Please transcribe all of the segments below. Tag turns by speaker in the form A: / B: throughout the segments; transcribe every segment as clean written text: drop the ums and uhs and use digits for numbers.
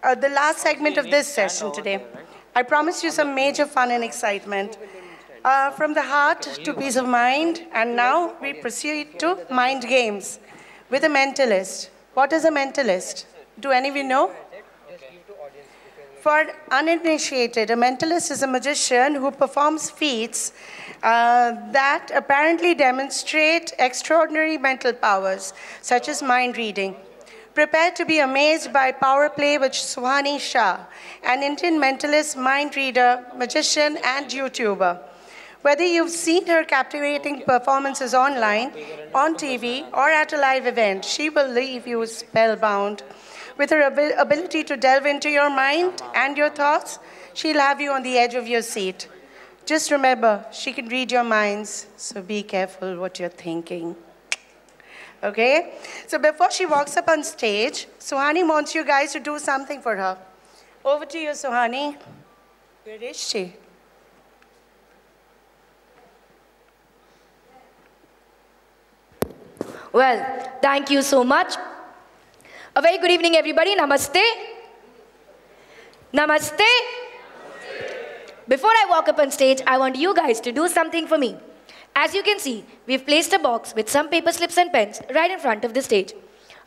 A: the last segment of this session today. I promised you some major fun and excitement. From the heart to peace of mind, and now we proceed to mind games with a mentalist. What is a mentalist? Do any of you know? For uninitiated, a mentalist is a magician who performs feats that apparently demonstrate extraordinary mental powers, such as mind reading. Prepare to be amazed by Power Play with Suhani Shah, an Indian mentalist, mind reader, magician, and YouTuber. Whether you've seen her captivating performances online, on TV, or at a live event, she will leave you spellbound. With her ability to delve into your mind and your thoughts, she'll have you on the edge of your seat. Just remember, she can read your minds, so be careful what you're thinking. Okay? So before she walks up on stage, Suhani wants you guys to do something for her. Over to you, Suhani. Where is she?
B: Well, thank you so much. A very good evening, everybody. Namaste. Namaste. Before I walk up on stage, I want you guys to do something for me. As you can see, we've placed a box with some paper slips and pens right in front of the stage.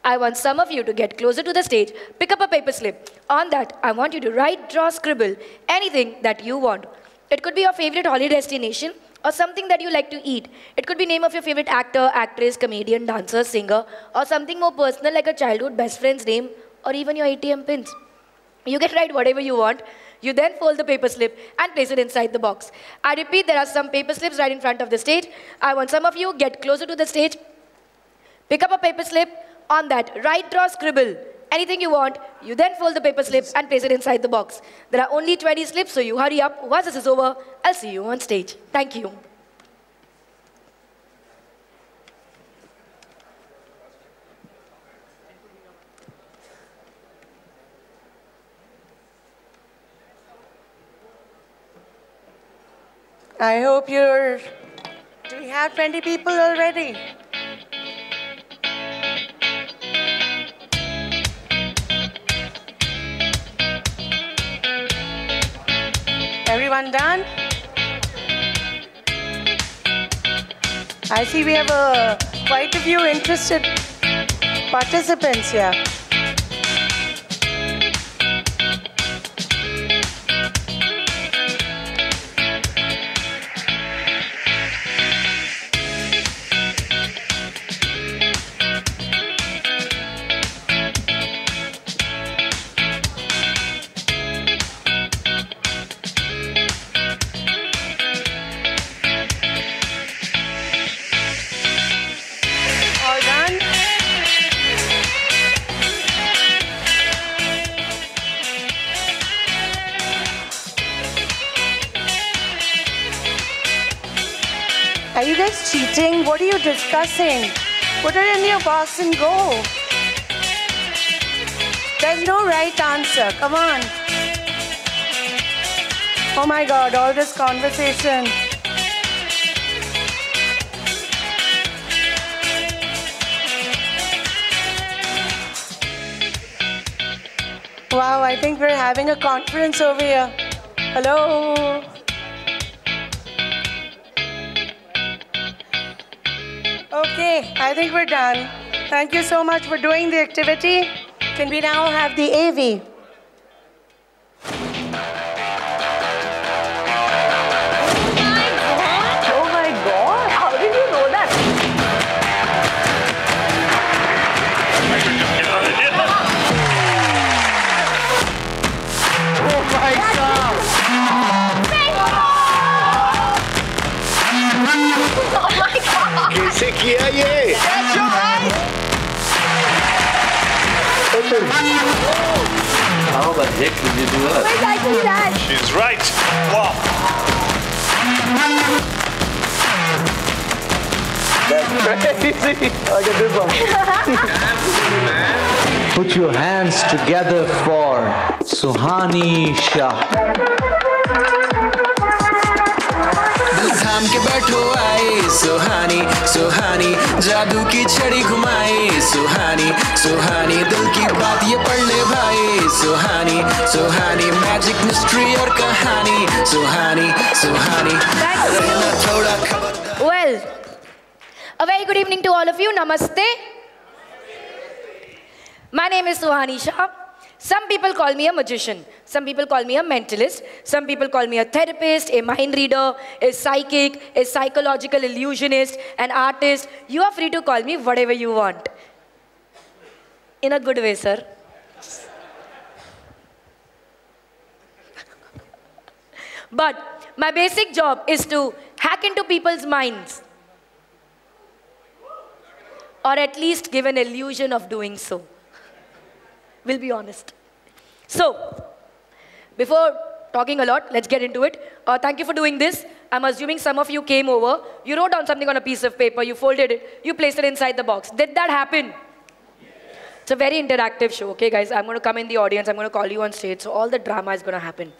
B: I want some of you to get closer to the stage, pick up a paper slip. On that, I want you to write, draw, scribble, anything that you want. It could be your favorite holiday destination or something that you like to eat. It could be name of your favorite actor, actress, comedian, dancer, singer, or something more personal like a childhood best friend's name or even your ATM pins. You can write whatever you want. You then fold the paper slip and place it inside the box. I repeat, there are some paper slips right in front of the stage. I want some of you get closer to the stage, pick up a paper slip. On that, write, draw, scribble, anything you want. You then fold the paper slip and place it inside the box. There are only 20 slips, so you hurry up. Once this is over, I'll see you on stage. Thank you.
A: I hope you're... Do we have 20 people already? Everyone done? I see we have quite a few interested participants here. Are you guys cheating? What are you discussing? Put it in your box and go. There's no right answer. Come on. Oh my God, all this conversation. Wow, I think we're having a conference over here. Hello. Okay, I think we're done. Thank you so much for doing the activity. Can we now have the AV?
C: Oh my God! How did you know that?
D: Oh my God!
C: Oh my God!
D: कैसे किया ये?
C: That's your right.
D: How the heck did you do that?
C: Where's actually that?
E: She's right. Wow.
D: That's crazy. Look at this one. Put your hands together for Suhani Shah.
E: थाम के बैठो आए सुहानी सुहानी जादू की छड़ी घुमाए सुहानी सुहानी दिल की बात ये पढ़ ले भाई सुहानी सुहानी मैजिक मिस्ट्री और कहानी सुहानी सुहानी रहना थोड़ा खबरदार।
B: Well, a very good evening to all of you. Namaste. My name is Suhani Shah. Some people call me a magician. Some people call me a mentalist. Some people call me a therapist, a mind reader, a psychic, a psychological illusionist, an artist. You are free to call me whatever you want. In a good way, sir. But my basic job is to hack into people's minds. Or at least give an illusion of doing so. We'll be honest. So, before talking a lot, let's get into it. Thank you for doing this. I'm assuming some of you came over. You wrote down something on a piece of paper. You folded it. You placed it inside the box. Did that happen? It's a very interactive show, okay, guys? I'm going to come in the audience. I'm going to call you on stage. So all the drama is going to happen.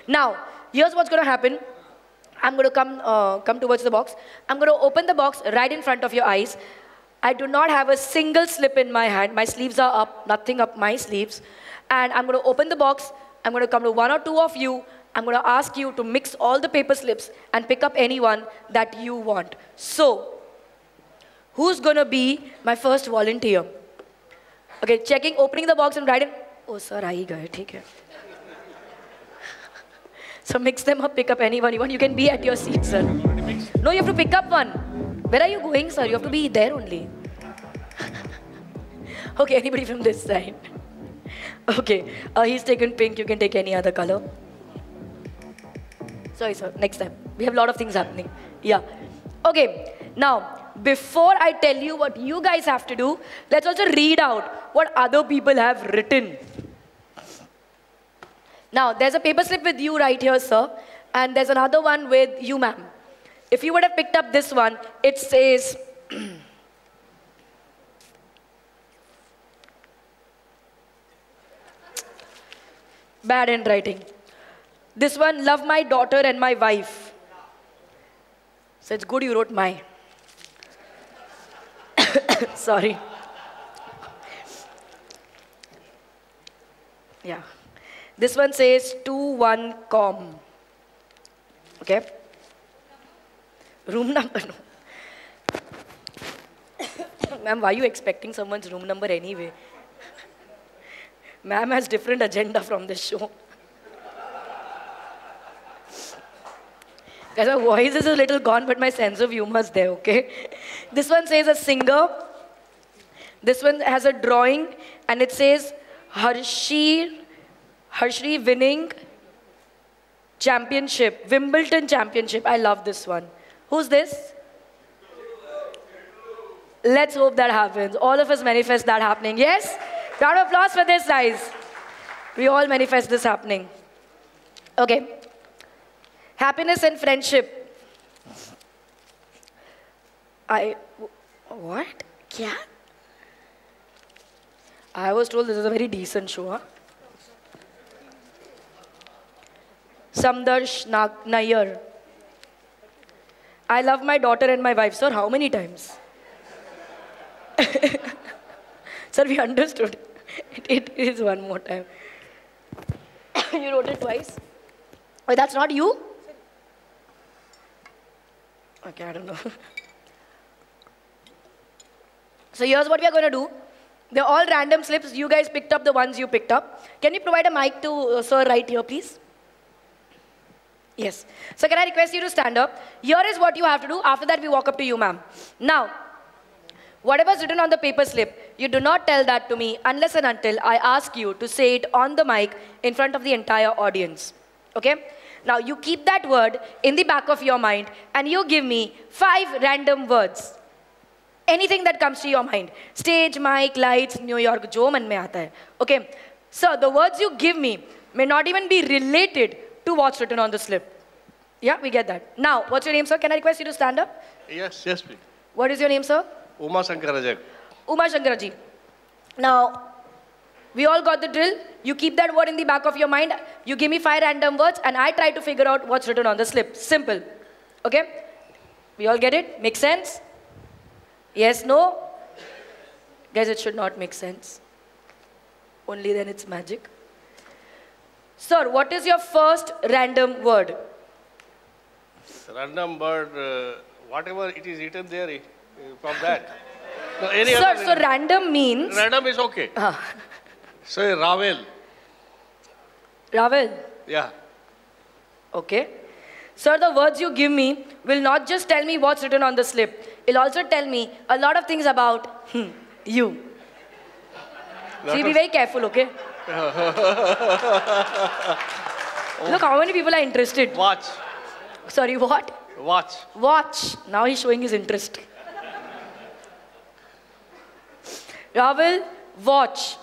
B: Now, here's what's going to happen. I'm going to come towards the box. I'm going to open the box right in front of your eyes. I do not have a single slip in my hand. My sleeves are up, nothing up my sleeves. And I'm going to open the box. I'm going to come to one or two of you. I'm going to ask you to mix all the paper slips and pick up anyone that you want. So, who's going to be my first volunteer? Okay, checking, opening the box and writing. Oh, sir, aa hi gaye, theek hai. So mix them up, pick up anyone you want. You can be at your seat, sir. No, you have to pick up one. Where are you going, sir? You have to be there only. Okay, anybody from this side? Okay, he's taken pink. You can take any other color. Sorry, sir. Next time. We have a lot of things happening. Yeah. Okay, now, before I tell you what you guys have to do, let's also read out what other people have written. Now, there's a paper slip with you right here, sir. And there's another one with you, ma'am. If you would have picked up this one, it says, bad handwriting. This one, love my daughter and my wife. So it's good you wrote my. Sorry. Yeah. This one says 21 com. Okay. Room number, no. Ma'am, why are you expecting someone's room number anyway? Ma'am has different agenda from this show. Guys, my voice is a little gone, but my sense of humor is there, okay? This one says a singer. This one has a drawing, and it says Harshri winning championship, Wimbledon championship. I love this one. Who's this? Let's hope that happens. All of us manifest that happening. Yes? Round of applause for this, guys. We all manifest this happening. Okay. Happiness and friendship. What? Kya? I was told this is a very decent show, huh? Samdarsh Nair. I love my daughter and my wife. Sir, how many times? Sir, we understood. It is one more time. You wrote it twice? Oh, that's not you? Okay, I don't know. So here's what we are going to do. They're all random slips. You guys picked up the ones you picked up. Can you provide a mic to sir right here, please? Yes. So can I request you to stand up? Here is what you have to do. After that, we walk up to you, ma'am. Now, whatever's written on the paper slip, you do not tell that to me unless and until I ask you to say it on the mic in front of the entire audience. Okay? Now, you keep that word in the back of your mind and you give me 5 random words. Anything that comes to your mind. Stage, mic, lights, New York, jo man mein aata hai. Okay? So, the words you give me may not even be related to what's written on the slip. Yeah, we get that. Now, what's your name, sir? Can I request you to stand up?
F: Yes, please.
B: What is your name, sir?
F: Uma Shankarajak.
B: Uma Shankaraji. Now, we all got the drill. You keep that word in the back of your mind. You give me 5 random words and I try to figure out what's written on the slip. Simple. Okay? We all get it? Make sense? Yes, no? Guys, it should not make sense. Only then it's magic. Sir, what is your first random word?
F: Random word, whatever it is written there, from that. No, any
B: Sir,
F: other,
B: so random means...
F: random is okay. Say Ravel.
B: Ravel.
F: Yeah.
B: Okay. Sir, the words you give me will not just tell me what's written on the slip. It'll also tell me a lot of things about you. So you be very careful, okay? Look, how many people are interested?
F: Watch.
B: Sorry, what?
F: Watch.
B: Watch. Now he's showing his interest. Ravel, watch.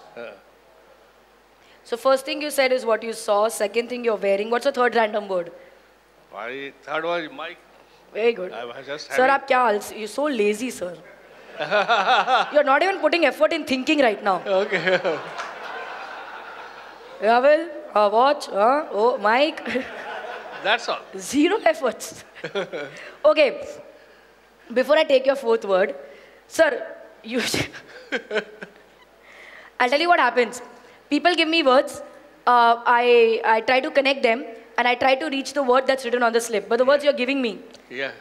B: So first thing you said is what you saw. Second thing you're wearing. What's the third random word?
F: My third one is Mike.
B: Very good.
F: I was just
B: Sir,
F: having-
B: you're so lazy, sir. You're not even putting effort in thinking right now.
F: Okay.
B: Ravel, watch, oh, Mike.
F: That's all.
B: Zero efforts. Okay. Before I take your fourth word, sir, you... I'll tell you what happens. People give me words, I try to connect them, and I try to reach the word that's written on the slip. But the words you're giving me,
F: Yeah.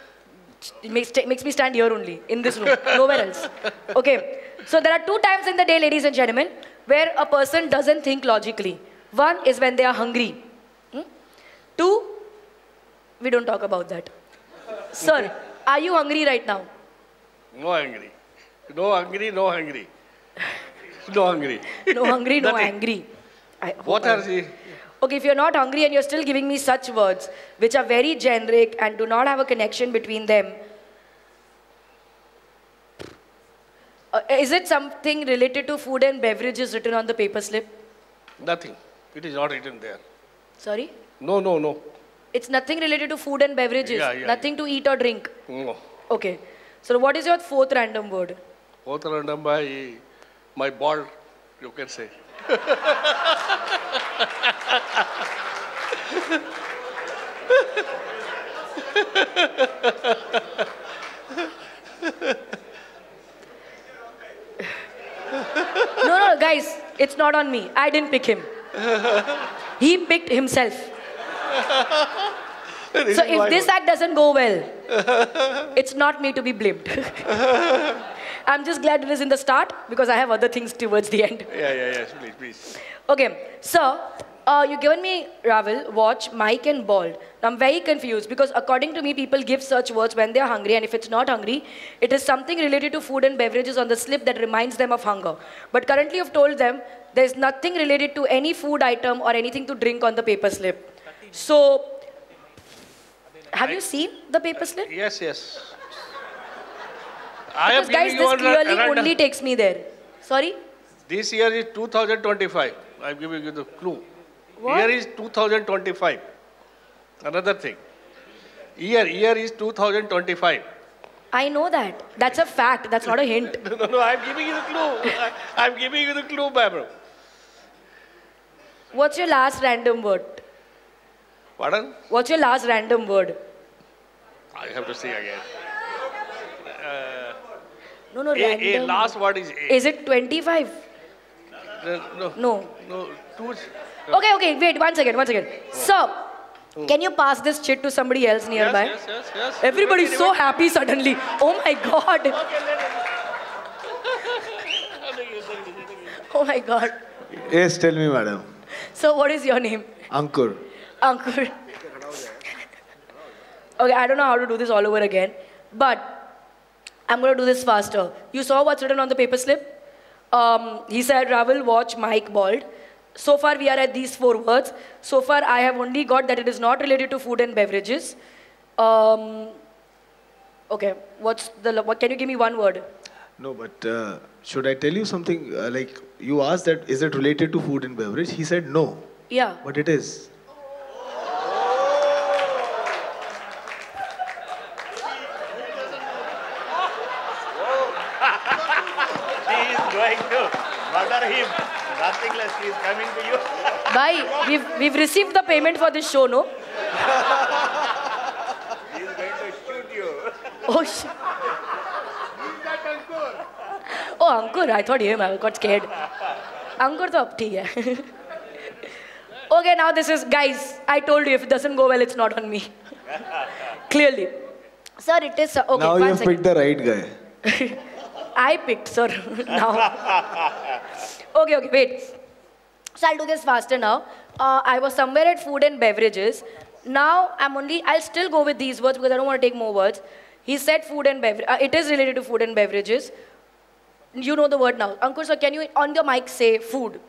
B: it makes me stand here only, in this room, nowhere else. Okay, so there are 2 times in the day, ladies and gentlemen, where a person doesn't think logically. One is when they are hungry. 2, we don't talk about that. Sir, are you hungry right now?
F: No hungry. No hungry, no hungry. No hungry.
B: No hungry, no
F: Nothing.
B: angry.
F: What are the...
B: Okay, if you're not hungry and you're still giving me such words, which are very generic and do not have a connection between them, is it something related to food and beverages written on the paper slip?
F: Nothing. It is not written there.
B: Sorry?
F: No, no, no.
B: It's nothing related to food and beverages?
F: Yeah,
B: Nothing to eat or drink?
F: No.
B: Okay. So what is your fourth random word?
F: Fourth random my ball, you can say.
B: No, guys, it's not on me. I didn't pick him. He picked himself. So if this act doesn't go well, it's not me to be blamed. I'm just glad it is in the start because I have other things towards the end.
F: Yes, please.
B: Okay, so you've given me Ravel, watch, Mike and bald. Now I'm very confused because according to me, people give such words when they're hungry, and if it's not hungry, it is something related to food and beverages on the slip that reminds them of hunger. But currently you've told them there's nothing related to any food item or anything to drink on the paper slip. So, have you seen the paper slip?
F: Yes. I am
B: Because guys,
F: giving you
B: this clearly
F: random.
B: only takes me there. Sorry?
F: This year is 2025. I'm giving you the clue.
B: What?
F: Year is 2025. Another thing. Year is 2025.
B: I know that. That's a fact. That's not a hint.
F: No, I'm giving you the clue. I'm giving you the clue, bro.
B: What's your last random word?
F: Pardon?
B: What's your last random word?
F: I have to say again.
B: No,
F: A
B: random.
F: last word is A.
B: Is it 25?
F: No.
B: No.
F: Two.
B: Okay, wait, one second. So, can you pass this chit to somebody else nearby?
F: Yes.
B: Everybody's so happy suddenly. Oh my God. Oh my God.
G: Yes, tell me, madam.
B: So, what is your name?
G: Ankur.
B: Ankur. Okay, I don't know how to do this all over again, but I'm going to do this faster. You saw what's written on the paper slip? He said, Ravel, watch, Mike, bald. So far, we are at these 4 words. So far, I have only got that it is not related to food and beverages. Okay, what? Can you give me one word?
G: No, but should I tell you something? Like, you asked that, is it related to food and beverage? He said no.
B: Yeah.
G: But it is.
D: She is going to murder him. Nothing less. She is coming to you.
B: Bye. We've received the payment for this show, no?
D: He is going to shoot you.
B: Oh, shit. Oh, Ankur. I thought him. I got scared. Ankur, to ab theek hai. Okay, now this is, guys, I told you if it doesn't go well, it's not on me. Clearly. Sir, it is, okay,
G: Now you have picked the right guy.
B: I picked, sir, now. Okay, wait. So I'll do this faster now. I was somewhere at food and beverages. Now I'll still go with these words because I don't want to take more words. He said food and beverage. It is related to food and beverages. You know the word now. Ankur, sir, can you on the mic say food?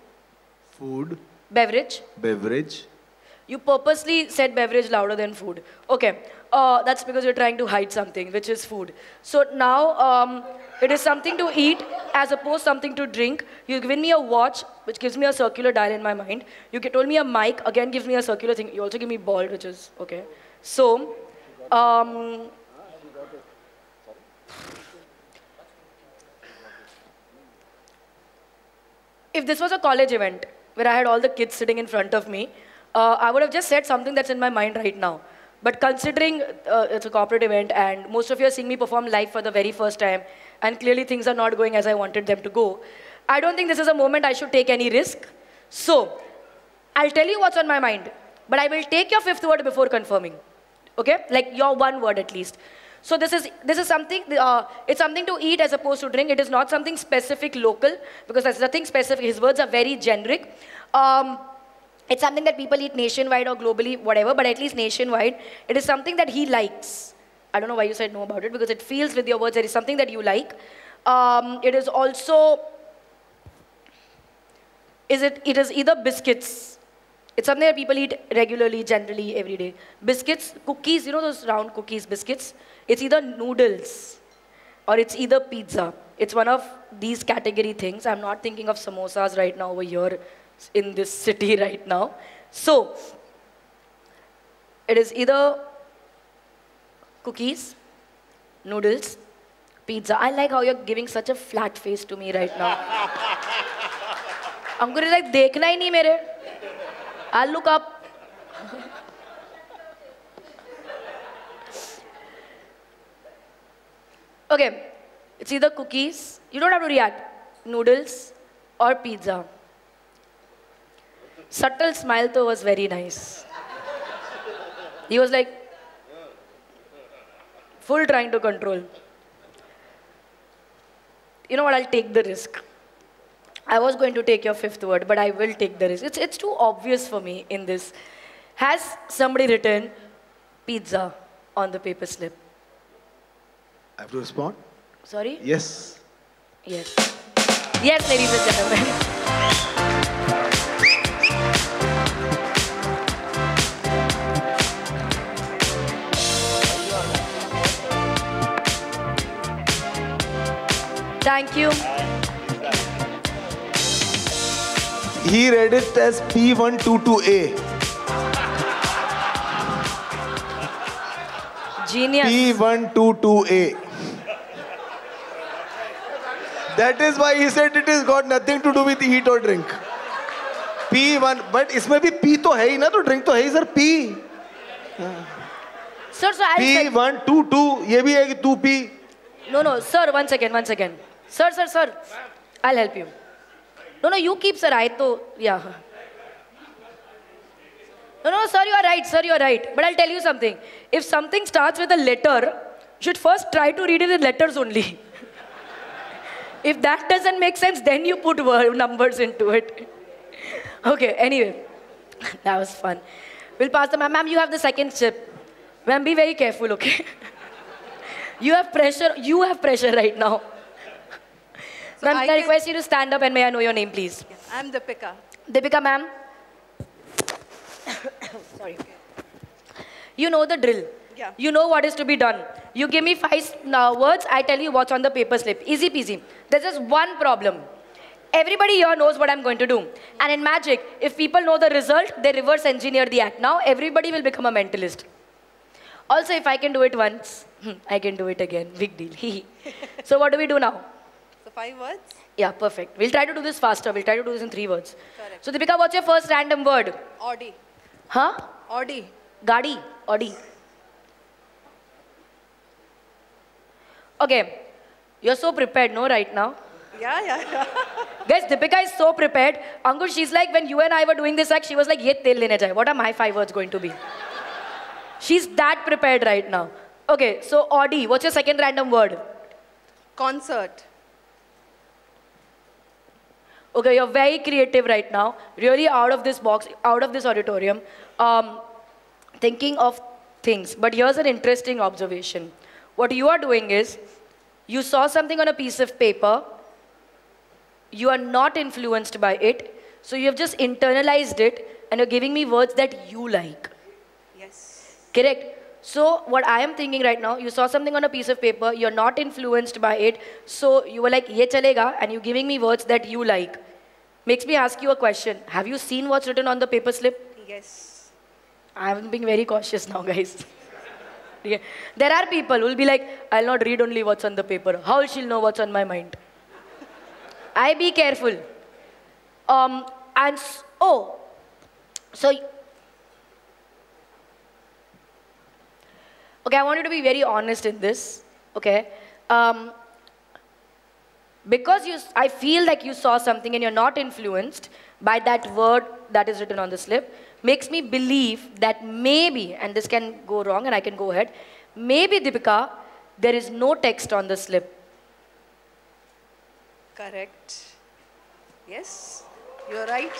G: Food.
B: Beverage.
G: Beverage.
B: You purposely said beverage louder than food. Okay, that's because you're trying to hide something, which is food. So now, it is something to eat as opposed to something to drink. You've given me a watch, which gives me a circular dial in my mind. You told me a mic, again gives me a circular thing. You also give me ball, which is, okay. So, if this was a college event, where I had all the kids sitting in front of me, I would have just said something that's in my mind right now. But considering it's a corporate event and most of you are seeing me perform live for the very first time, and clearly things are not going as I wanted them to go, I don't think this is a moment I should take any risk. So, I'll tell you what's on my mind, but I will take your fifth word before confirming. Okay? Like your one word at least. So this is something, it's something to eat as opposed to drink. It is not something specific local, because that's nothing specific. His words are very generic. It's something that people eat nationwide or globally, whatever, but at least nationwide. It is something that he likes. I don't know why you said no about it, because it feels with your words that it's something that you like. It is also, it is either biscuits. It's something that people eat regularly, generally, every day. Biscuits, cookies, you know those round cookies, biscuits? It's either noodles or it's either pizza. It's one of these category things. I'm not thinking of samosas right now over here in this city right now. So, it is either cookies, noodles, pizza. I like how you're giving such a flat face to me right now. Ankur is like, dekhna hi nahi mere. I'll look up. Okay, it's either cookies, you don't have to react, noodles or pizza. Subtle smile though was very nice. He was like, full trying to control. You know what, I'll take the risk. I was going to take your fifth word, but I will take the risk. It's too obvious for me in this. Has somebody written pizza on the paper slip?
G: I have to respond?
B: Sorry?
G: Yes.
B: Yes. Yes, ladies and gentlemen. Thank you.
G: He read it as P122A.
B: Genius.
G: P122A. That is why he said it has got nothing to do with eat or drink. P1, but इसमें भी P तो है ही ना, तो drink तो है ही sir, P.
B: Sir, so I'll
G: P122, ये भी है कि 2P.
B: No, sir, one second. Sir, I'll help you. No, you keep, sir, yeah. No, sir, you are right. But I'll tell you something. If something starts with a letter, you should first try to read it in letters only. If that doesn't make sense, then you put numbers into it. Okay, anyway, that was fun. We'll pass the ma'am. Ma'am, you have the second chip. Ma'am, be very careful, okay? You have pressure right now.
H: So
B: ma'am, can I request you to stand up and may I know your name, please?
H: Yes, I'm Deepika.
B: Deepika, ma'am. Sorry. You know the drill.
H: Yeah.
B: You know what is to be done. You give me 5 words, I tell you what's on the paper slip. Easy peasy. There's just one problem. Everybody here knows what I'm going to do. And in magic, if people know the result, they reverse engineer the act. Now everybody will become a mentalist. Also, if I can do it once, I can do it again. Big deal. So what do we do now?
H: So 5 words?
B: Yeah, perfect. We'll try to do this faster. We'll try to do this in 3 words.
H: Correct.
B: So Deepika, what's your first random word?
H: Audi.
B: Huh?
H: Audi.
B: Gadi. Audi. Okay, you're so prepared, no, right now?
H: Yeah.
B: Guys, Deepika is so prepared. Ankush, she's like, when you and I were doing this act, she was like, ye tel lene jai. What are my 5 words going to be? She's that prepared right now. Okay, so Audi, what's your second random word?
H: Concert.
B: Okay, you're very creative right now. Really out of this box, out of this auditorium. Thinking of things. But here's an interesting observation. What you are doing is, you saw something on a piece of paper. You are not influenced by it. So you have just internalized it and you're giving me words that you like.
H: Yes.
B: Correct? So what I am thinking right now, you saw something on a piece of paper, you're not influenced by it, so you were like, ye chalega, and you're giving me words that you like. Makes me ask you a question. Have you seen what's written on the paper slip?
H: Yes.
B: I'm being very cautious now, guys. Yeah. There are people who will be like, I'll not read only what's on the paper. How she'll know what's on my mind? I be careful. So, okay, I want you to be very honest in this, okay? Because I feel like you saw something and you're not influenced by that word that is written on the slip, makes me believe that maybe, and this can go wrong and I can go ahead, maybe, Deepika, there is no text on the slip.
H: Correct. Yes, you're right.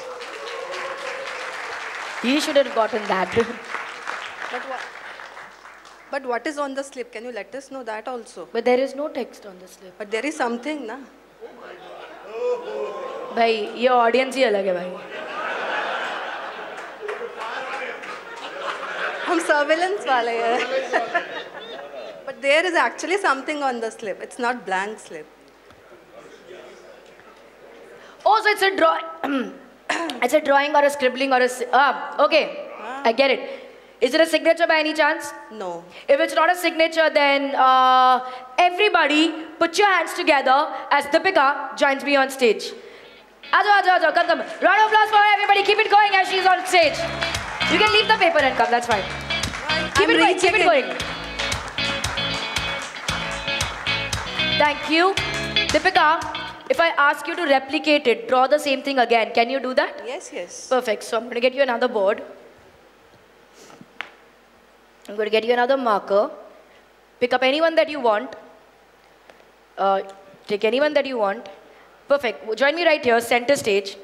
B: He should have gotten that.
H: But what is on the slip? Can you let us know that also?
B: But there is no text on the slip.
H: But there is something, na?
B: Bhai, ये audience ही अलग है भाई.
H: हम surveillance वाले हैं. But there is actually something on the slip. It's not blank slip.
B: Oh, so it's a drawing. It's a drawing or a scribbling or a... okay, I get it. Is it a signature by any chance?
H: No.
B: If it's not a signature, then everybody put your hands together as Deepika joins me on stage. Ajo, come. Round of applause for her, everybody. Keep it going as she's on stage. You can leave the paper and come, that's fine. Keep it going. Thank you. Deepika, if I ask you to replicate it, draw the same thing again, can you do that?
H: Yes.
B: Perfect. So I'm going to get you another board. I'm going to get you another marker. Pick up anyone that you want. Take anyone that you want. Perfect. Join me right here, center stage.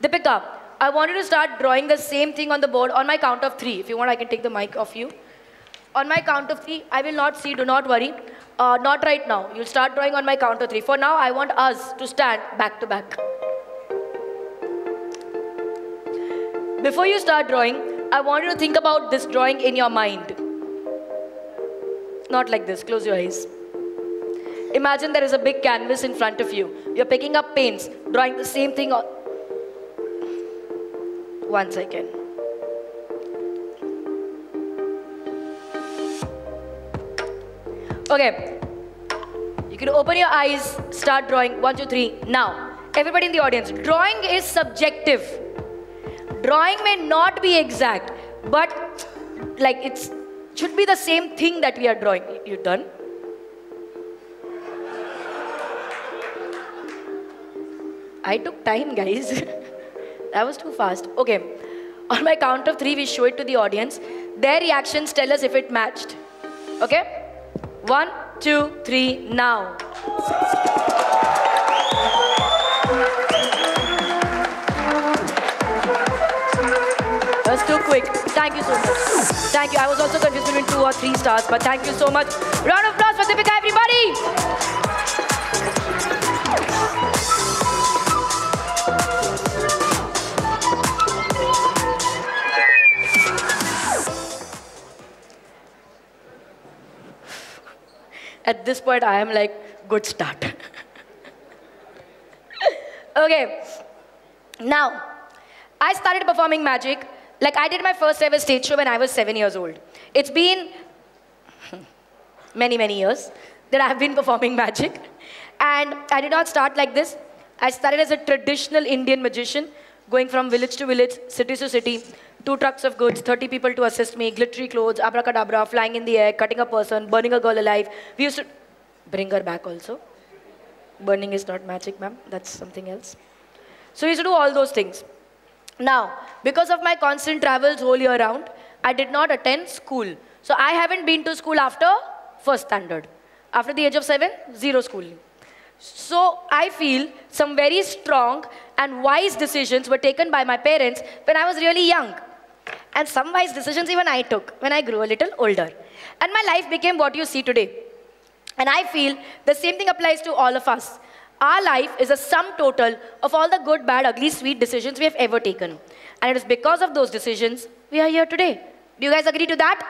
B: Deepika, I want you to start drawing the same thing on the board on my count of 3. If you want, I can take the mic off you. On my count of 3, I will not see, do not worry. Not right now. You'll start drawing on my count of 3. For now, I want us to stand back to back. Before you start drawing, I want you to think about this drawing in your mind. Not like this. Close your eyes. Imagine there is a big canvas in front of you. You're picking up paints, drawing the same thing on... 1 second. Okay. You can open your eyes, start drawing. 1, 2, 3. Now, everybody in the audience, drawing is subjective. Drawing may not be exact, but like it should be the same thing that we are drawing. You done? I took time, guys. That was too fast. Okay. On my count of 3, we show it to the audience. Their reactions tell us if it matched. Okay? 1, 2, 3, now. That's too quick. Thank you so much. Thank you. I was also confused between 2 or 3 stars, but thank you so much. Round of applause for Deepika, everybody! At this point, I am like, good start. Okay. Now, I started performing magic. Like, I did my first ever stage show when I was 7 years old. It's been many, many years that I have been performing magic. And I did not start like this. I started as a traditional Indian magician, going from village to village, city to city, 2 trucks of goods, 30 people to assist me, glittery clothes, abracadabra, flying in the air, cutting a person, burning a girl alive. We used to... bring her back also. Burning is not magic, ma'am. That's something else. So we used to do all those things. Now, because of my constant travels whole year round, I did not attend school. So I haven't been to school after first standard. After the age of 7, zero schooling. So I feel some very strong and wise decisions were taken by my parents when I was really young. And some wise decisions even I took when I grew a little older. And my life became what you see today. And I feel the same thing applies to all of us. Our life is a sum total of all the good, bad, ugly, sweet decisions we have ever taken. And it is because of those decisions we are here today. Do you guys agree to that?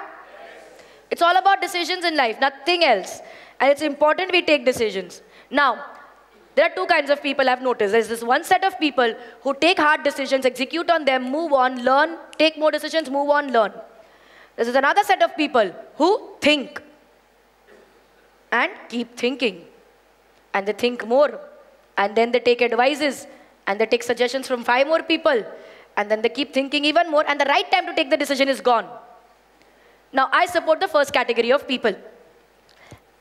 B: It's all about decisions in life, nothing else. And it's important we take decisions. Now, there are two kinds of people I've noticed. There's this one set of people who take hard decisions, execute on them, move on, learn, take more decisions, move on, learn. This is another set of people who think and keep thinking. And they think more. And then they take advices. And they take suggestions from 5 more people. And then they keep thinking even more. And the right time to take the decision is gone. Now, I support the first category of people.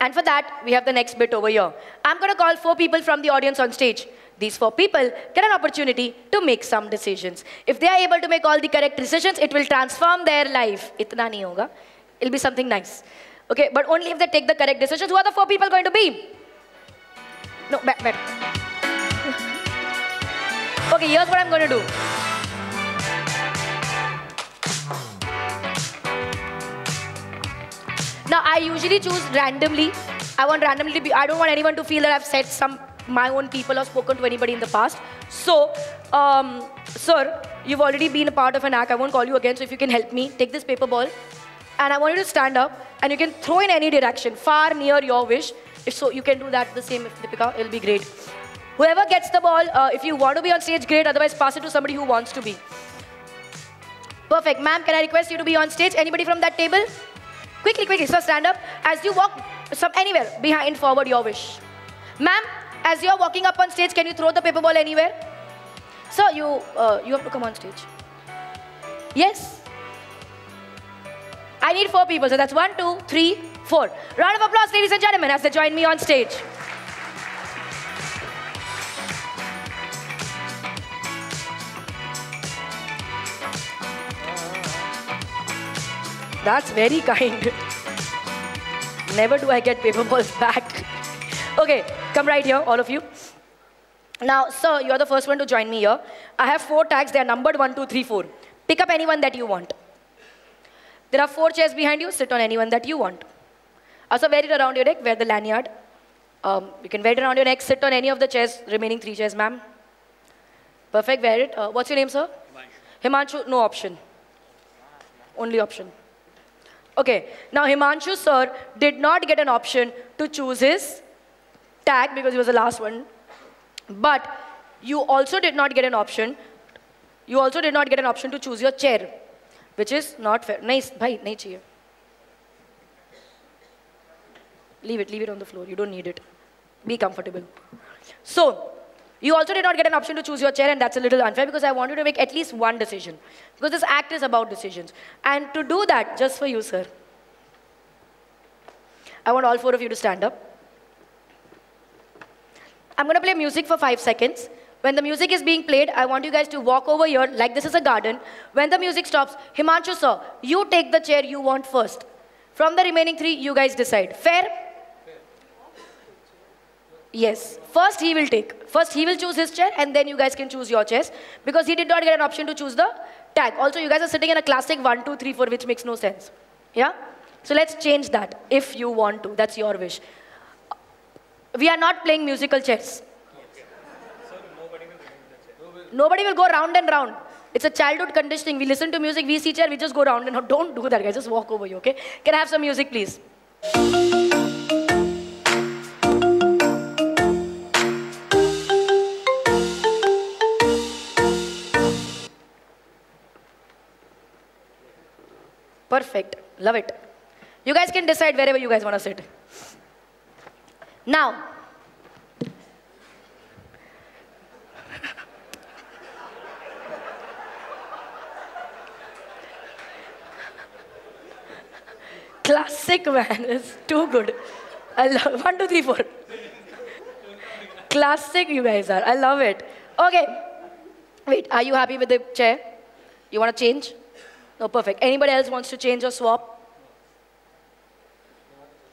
B: And for that, we have the next bit over here. I'm going to call 4 people from the audience on stage. These 4 people get an opportunity to make some decisions. If they are able to make all the correct decisions, it will transform their life. Itna nahi hoga. It'll be something nice. Okay, but only if they take the correct decisions. Who are the 4 people going to be? No, back. Okay, here's what I'm going to do. Now, I usually choose randomly. I want randomly to be, I don't want anyone to feel that I've said my own people or spoken to anybody in the past. So, sir, you've already been a part of an act. I won't call you again, so if you can help me, take this paper ball. And I want you to stand up, and you can throw in any direction, far, near your wish. If so, you can do that the same, Deepika, it'll be great. Whoever gets the ball, if you want to be on stage, great. Otherwise, pass it to somebody who wants to be. Perfect. Ma'am, can I request you to be on stage? Anybody from that table? Quickly, so stand up. As you walk anywhere, behind, forward, your wish. Ma'am, as you're walking up on stage, can you throw the paper ball anywhere? Sir, you have to come on stage. Yes. I need 4 people, so that's 1, 2, 3, 4. Round of applause, ladies and gentlemen, as they join me on stage. That's very kind. Never do I get paper balls back. Okay, come right here, all of you. Now, sir, you're the first one to join me here. I have 4 tags. They are numbered 1, 2, 3, 4. Pick up anyone that you want. There are 4 chairs behind you. Sit on anyone that you want. Also, wear it around your neck. Wear the lanyard. You can wear it around your neck. Sit on any of the chairs, remaining 3 chairs, ma'am. Perfect, wear it. What's your name, sir? Himanshu, no option. Only option. Okay, now Himanshu sir did not get an option to choose his tag because he was the last one. But you also did not get an option. You also did not get an option to choose your chair, which is not fair. Nice, bhai, nahi chahiye. Leave it on the floor. You don't need it. Be comfortable. So, you also did not get an option to choose your chair, and that's a little unfair because I want you to make at least one decision. Because this act is about decisions. And to do that, just for you, sir, I want all 4 of you to stand up. I'm going to play music for 5 seconds. When the music is being played, I want you guys to walk over here like this is a garden. When the music stops, Himanshu sir, you take the chair you want first. From the remaining 3, you guys decide. Fair? Yes. First he will take. First he will choose his chair and then you guys can choose your chairs because he did not get an option to choose the tag. Also, you guys are sitting in a classic 1, 2, 3, 4 which makes no sense. Yeah? So let's change that if you want to. That's your wish. We are not playing musical chairs. Nobody will go round and round. It's a childhood conditioning. We listen to music, we see chair, we just go round and round. Don't do that, guys. Just walk over you, okay? Can I have some music, please? Perfect. Love it. You guys can decide wherever you guys want to sit. Now, classic man is too good. I love 1, 2, 3, 4. Classic you guys are. I love it. Okay. Wait, are you happy with the chair? You want to change? No, perfect. Anybody else wants to change or swap?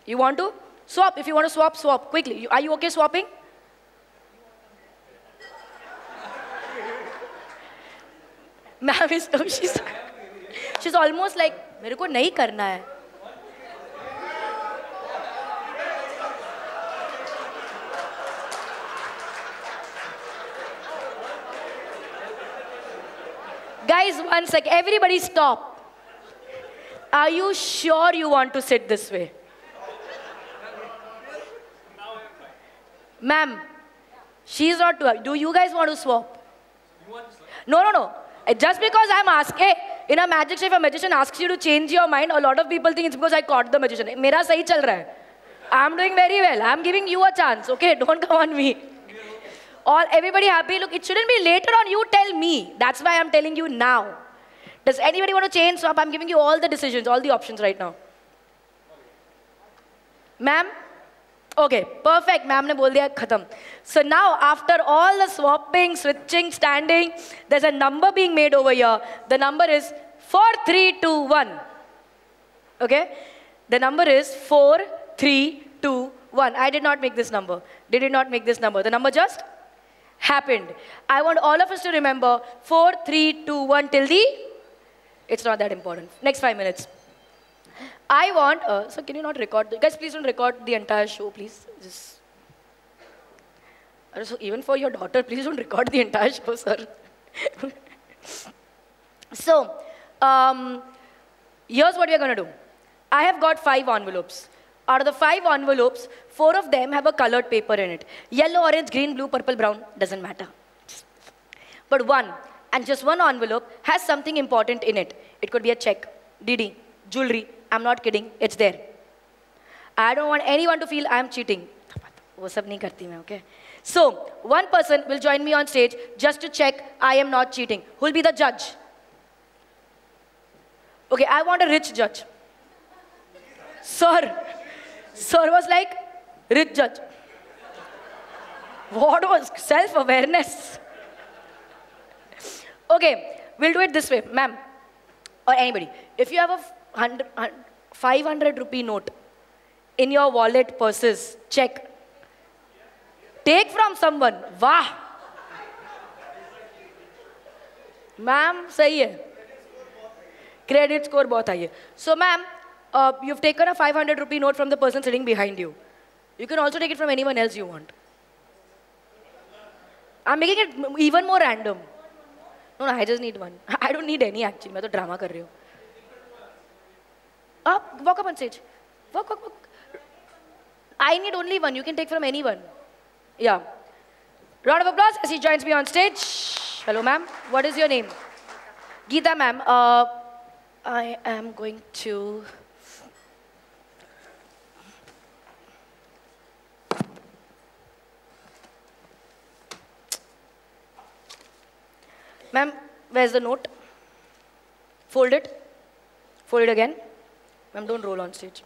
B: You want to? Swap. If you want to swap, swap quickly. Are you okay swapping? Ma'am is, oh, she's almost like, मेरे को नहीं करना है. Guys, one sec. Everybody stop. Are you sure you want to sit this way? Ma'am, she's not too. Do you guys want to swap? No, no, no. Just because I'm asking, in a magic show, if a magician asks you to change your mind, a lot of people think it's because I caught the magician. Mera sahi chal raha hai. I'm doing very well. I'm giving you a chance. Okay, don't come on me. All everybody happy? Look, it shouldn't be later on. You tell me. That's why I'm telling you now. Does anybody want to change, swap? I'm giving you all the decisions, all the options right now. Ma'am? Okay, perfect. Ma'am ne bol diya, khatam. So now, after all the swapping, switching, standing, there's a number being made over here. The number is 4321. Okay? The number is 4321. I did not make this number. Did not make this number. The number just happened. I want all of us to remember 4321 till the... It's not that important. Next 5 minutes. I want, so can you not record, guys please don't record the entire show, please. Just, so even for your daughter, please don't record the entire show, sir. So, here's what we're going to do. I have got 5 envelopes. Out of the 5 envelopes, 4 of them have a colored paper in it. Yellow, orange, green, blue, purple, brown, doesn't matter. But one, and just one envelope, has something important in it. It could be a check, DD, jewelry. I'm not kidding, it's there. I don't want anyone to feel I'm cheating. वो सब नहीं करती मैं, okay? So, one person will join me on stage just to check I am not cheating. Who will be the judge? Okay, I want a rich judge. Sir was like, rich judge. What was self-awareness? Okay, we'll do it this way, ma'am, or anybody. If you have a 500 rupee note in your wallet, purses, check. Take from someone. Wow. Ma'am, sahi hai. Credit score bahut high hai. So, ma'am, you've taken a 500 rupee note from the person sitting behind you. You can also take it from anyone else you want. I'm making it even more random. No, I just need one. I don't need any actually. मैं तो drama कर रही हूँ. Walk up on stage. Walk. I need only one. You can take from anyone. Yeah. Round of applause as he joins me on stage. Hello, ma'am. What is your name? Geeta, ma'am. I am going to... Ma'am, where's the note? Fold it. Fold it again. Ma'am, don't roll on stage.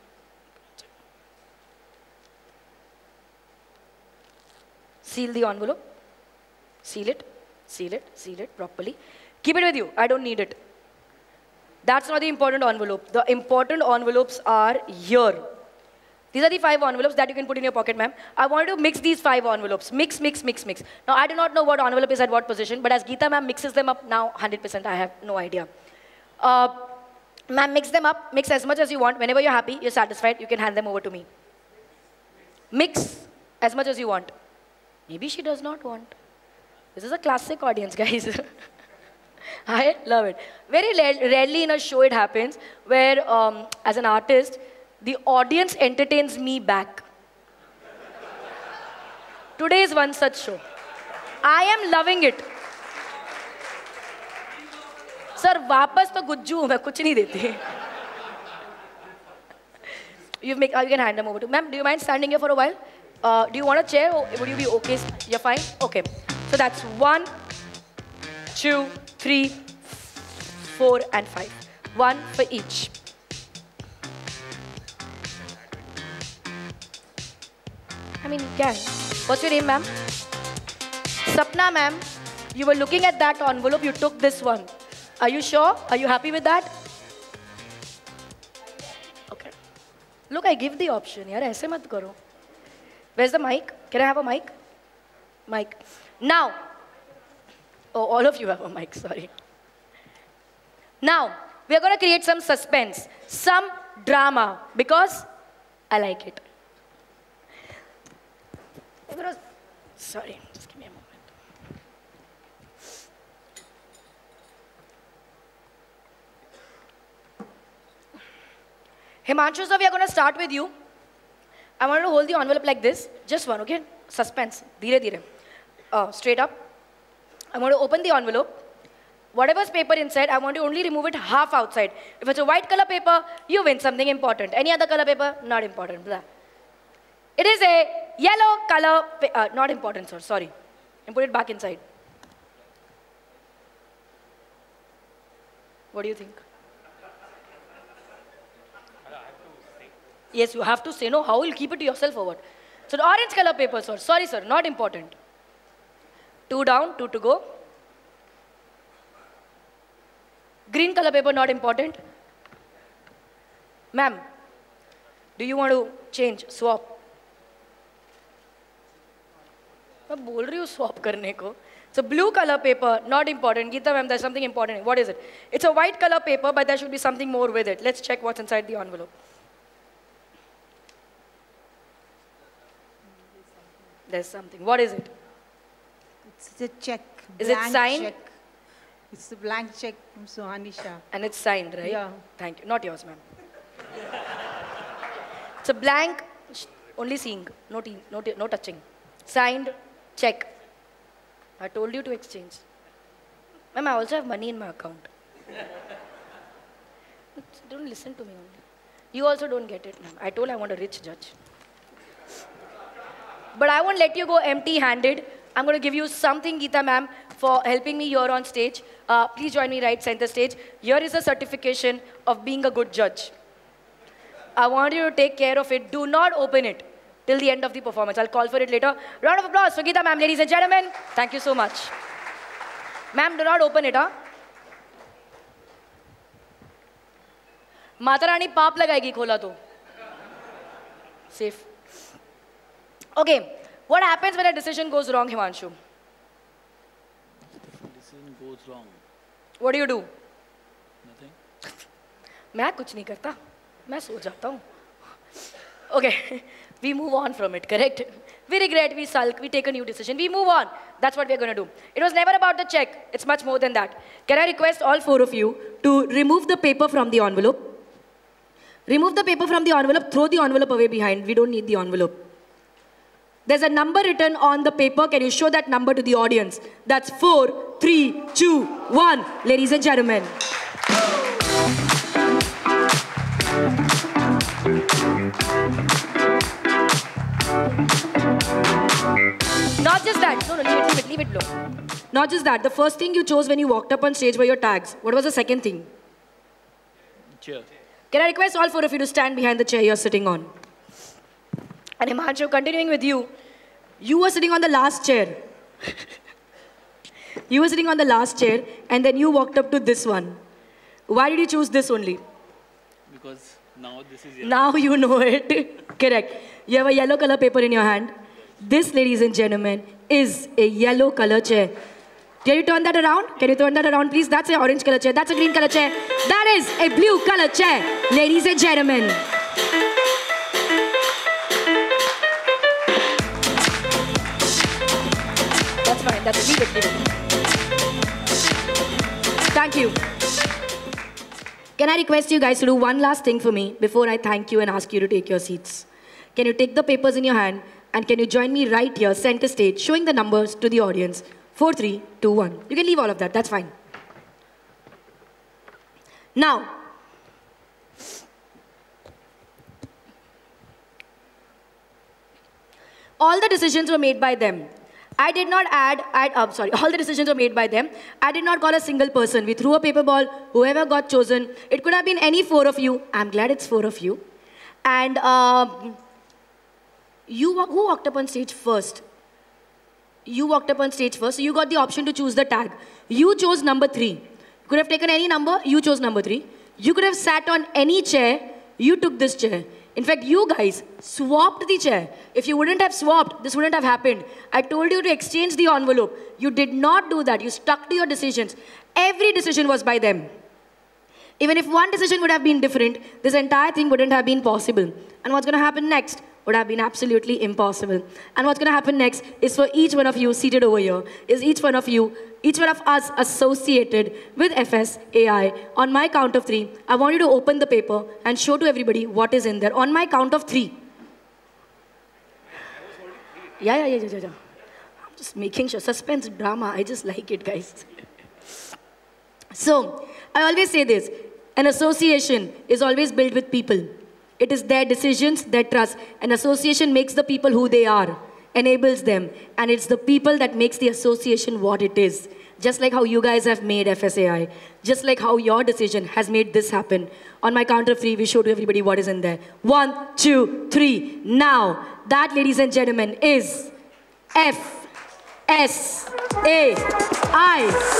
B: Seal the envelope. Seal it. Seal it. Seal it properly. Keep it with you. I don't need it. That's not the important envelope. The important envelopes are here. These are the 5 envelopes that you can put in your pocket, ma'am. I want you to mix these 5 envelopes. Mix. Now, I do not know what envelope is at what position, but as Geeta ma'am mixes them up now, 100%, I have no idea. Ma'am, mix them up. Mix as much as you want. Whenever you're happy, you're satisfied, you can hand them over to me. Mix as much as you want. Maybe she does not want. This is a classic audience, guys. I love it. Very rarely in a show it happens where, as an artist, the audience entertains me back. Today is one such show. I am loving it. Sir, वापस तो गुज्जू हूँ मैं, कुछ नहीं देती. You can hand them over to. Ma'am, do you mind standing here for a while? Do you want a chair or would you be okay? You're fine? Okay. So that's 1, 2, 3, 4, and 5. 1 for each. I mean, you can. What's your name, ma'am? Sapna, ma'am. You were looking at that envelope, you took this one. Are you sure? Are you happy with that? Okay. Look, I give the option. Yaar, aise mat karo. Where's the mic? Can I have a mic? Mic. Now. Oh, all of you have a mic, sorry. Now, we are going to create some suspense, some drama, because I like it. Sorry, just give me a moment. Himanshu, sir, we are going to start with you. I want you to hold the envelope like this. Just one, okay? Suspense. Dheere, dheere. Straight up. I want to open the envelope. Whatever's paper inside, I want to only remove it half outside. If it's a white color paper, you win something important. Any other color paper, not important. Blah. It is a yellow color, not important, sir, sorry. And put it back inside. What do you think? Yes, you have to say no. How will you keep it to yourself or what? So the orange color paper, sir. Sorry, sir, not important. 2 down, 2 to go. Green color paper, not important. Ma'am, do you want to change, swap? मैं बोल रही हूँ swap करने को. So blue color paper, not important. Geeta ma'am, there's something important. What is it? It's a white color paper, but there should be something more with it. Let's check what's inside the envelope. There's something. What is it?
I: It's a check.
B: Is it signed?
I: Check. It's a blank check from Suhani Shah.
B: And it's signed, right?
I: Yeah.
B: Thank you. Not yours, ma'am. It's a blank, only seeing, no touching. Signed, check. I told you to exchange. Ma'am, I also have money in my account. Don't listen to me only. You also don't get it, ma'am. I told I want a rich judge. But I won't let you go empty-handed. I'm going to give you something, Geeta ma'am, for helping me here on stage. Please join me right center stage. Here is a certification of being a good judge. I want you to take care of it. Do not open it till the end of the performance. I'll call for it later. Round of applause for Geeta ma'am, ladies and gentlemen. Thank you so much. Ma'am, do not open it, huh? Mata Rani paap lagaegi khola to. Safe. Okay, what happens when a decision goes wrong, Himanshu?
J: Decision goes wrong.
B: What do you do?
J: Nothing.
B: मैं कुछ नहीं करता, मैं सो जाता हूँ. Okay, we move on from it, correct? We regret, we sulk, we take a new decision, we move on. That's what we're going to do. It was never about the check. It's much more than that. Can I request all 4 of you to remove the paper from the envelope? Remove the paper from the envelope, throw the envelope away behind. We don't need the envelope. There's a number written on the paper. Can you show that number to the audience? That's 4, 3, 2, 1. Ladies and gentlemen. Not just that. No, leave it low. Not just that. The first thing you chose when you walked up on stage were your tags. What was the second thing?
J: Chair.
B: Can I request all 4 of you to stand behind the chair you're sitting on? And Himanshu, continuing with you, you were sitting on the last chair. You were sitting on the last chair, and then you walked up to this one. Why did you choose this only?
J: Because now this is yellow.
B: Now you know it. Correct. You have a yellow color paper in your hand. This, ladies and gentlemen, is a yellow color chair. Can you turn that around? Can you turn that around, please? That's an orange color chair. That's a green color chair. That is a blue color chair, ladies and gentlemen. That's fine. That's leave it. Thank you. Can I request you guys to do one last thing for me before I thank you and ask you to take your seats? Can you take the papers in your hand and can you join me right here, center stage, showing the numbers to the audience? 4, 3, 2, 1. You can leave all of that. That's fine. Now, all the decisions were made by them. I did not all the decisions were made by them. I did not call a single person. We threw a paper ball, whoever got chosen. It could have been any 4 of you. I'm glad it's 4 of you. And Who walked up on stage first? You walked up on stage first, so you got the option to choose the tag. You chose number 3. You could have taken any number, you chose number 3. You could have sat on any chair, you took this chair. In fact, you guys swapped the chair. If you wouldn't have swapped, this wouldn't have happened. I told you to exchange the envelope. You did not do that. You stuck to your decisions. Every decision was by them. Even if one decision would have been different, this entire thing wouldn't have been possible. And what's going to happen next would have been absolutely impossible. And what's going to happen next is for each one of you seated over here, is each one of us associated with FSAI. On my count of 3, I want you to open the paper and show to everybody what is in there. On my count of 3. Yeah. I'm just making sure. Suspense drama. I just like it, guys. So, I always say this. An association is always built with people. It is their decisions, their trust. An association makes the people who they are, enables them, and it's the people that makes the association what it is. Just like how you guys have made FSAI, just like how your decision has made this happen. On my count of 3, we show to everybody what is in there. 1, 2, 3. Now, that, ladies and gentlemen, is FSAI,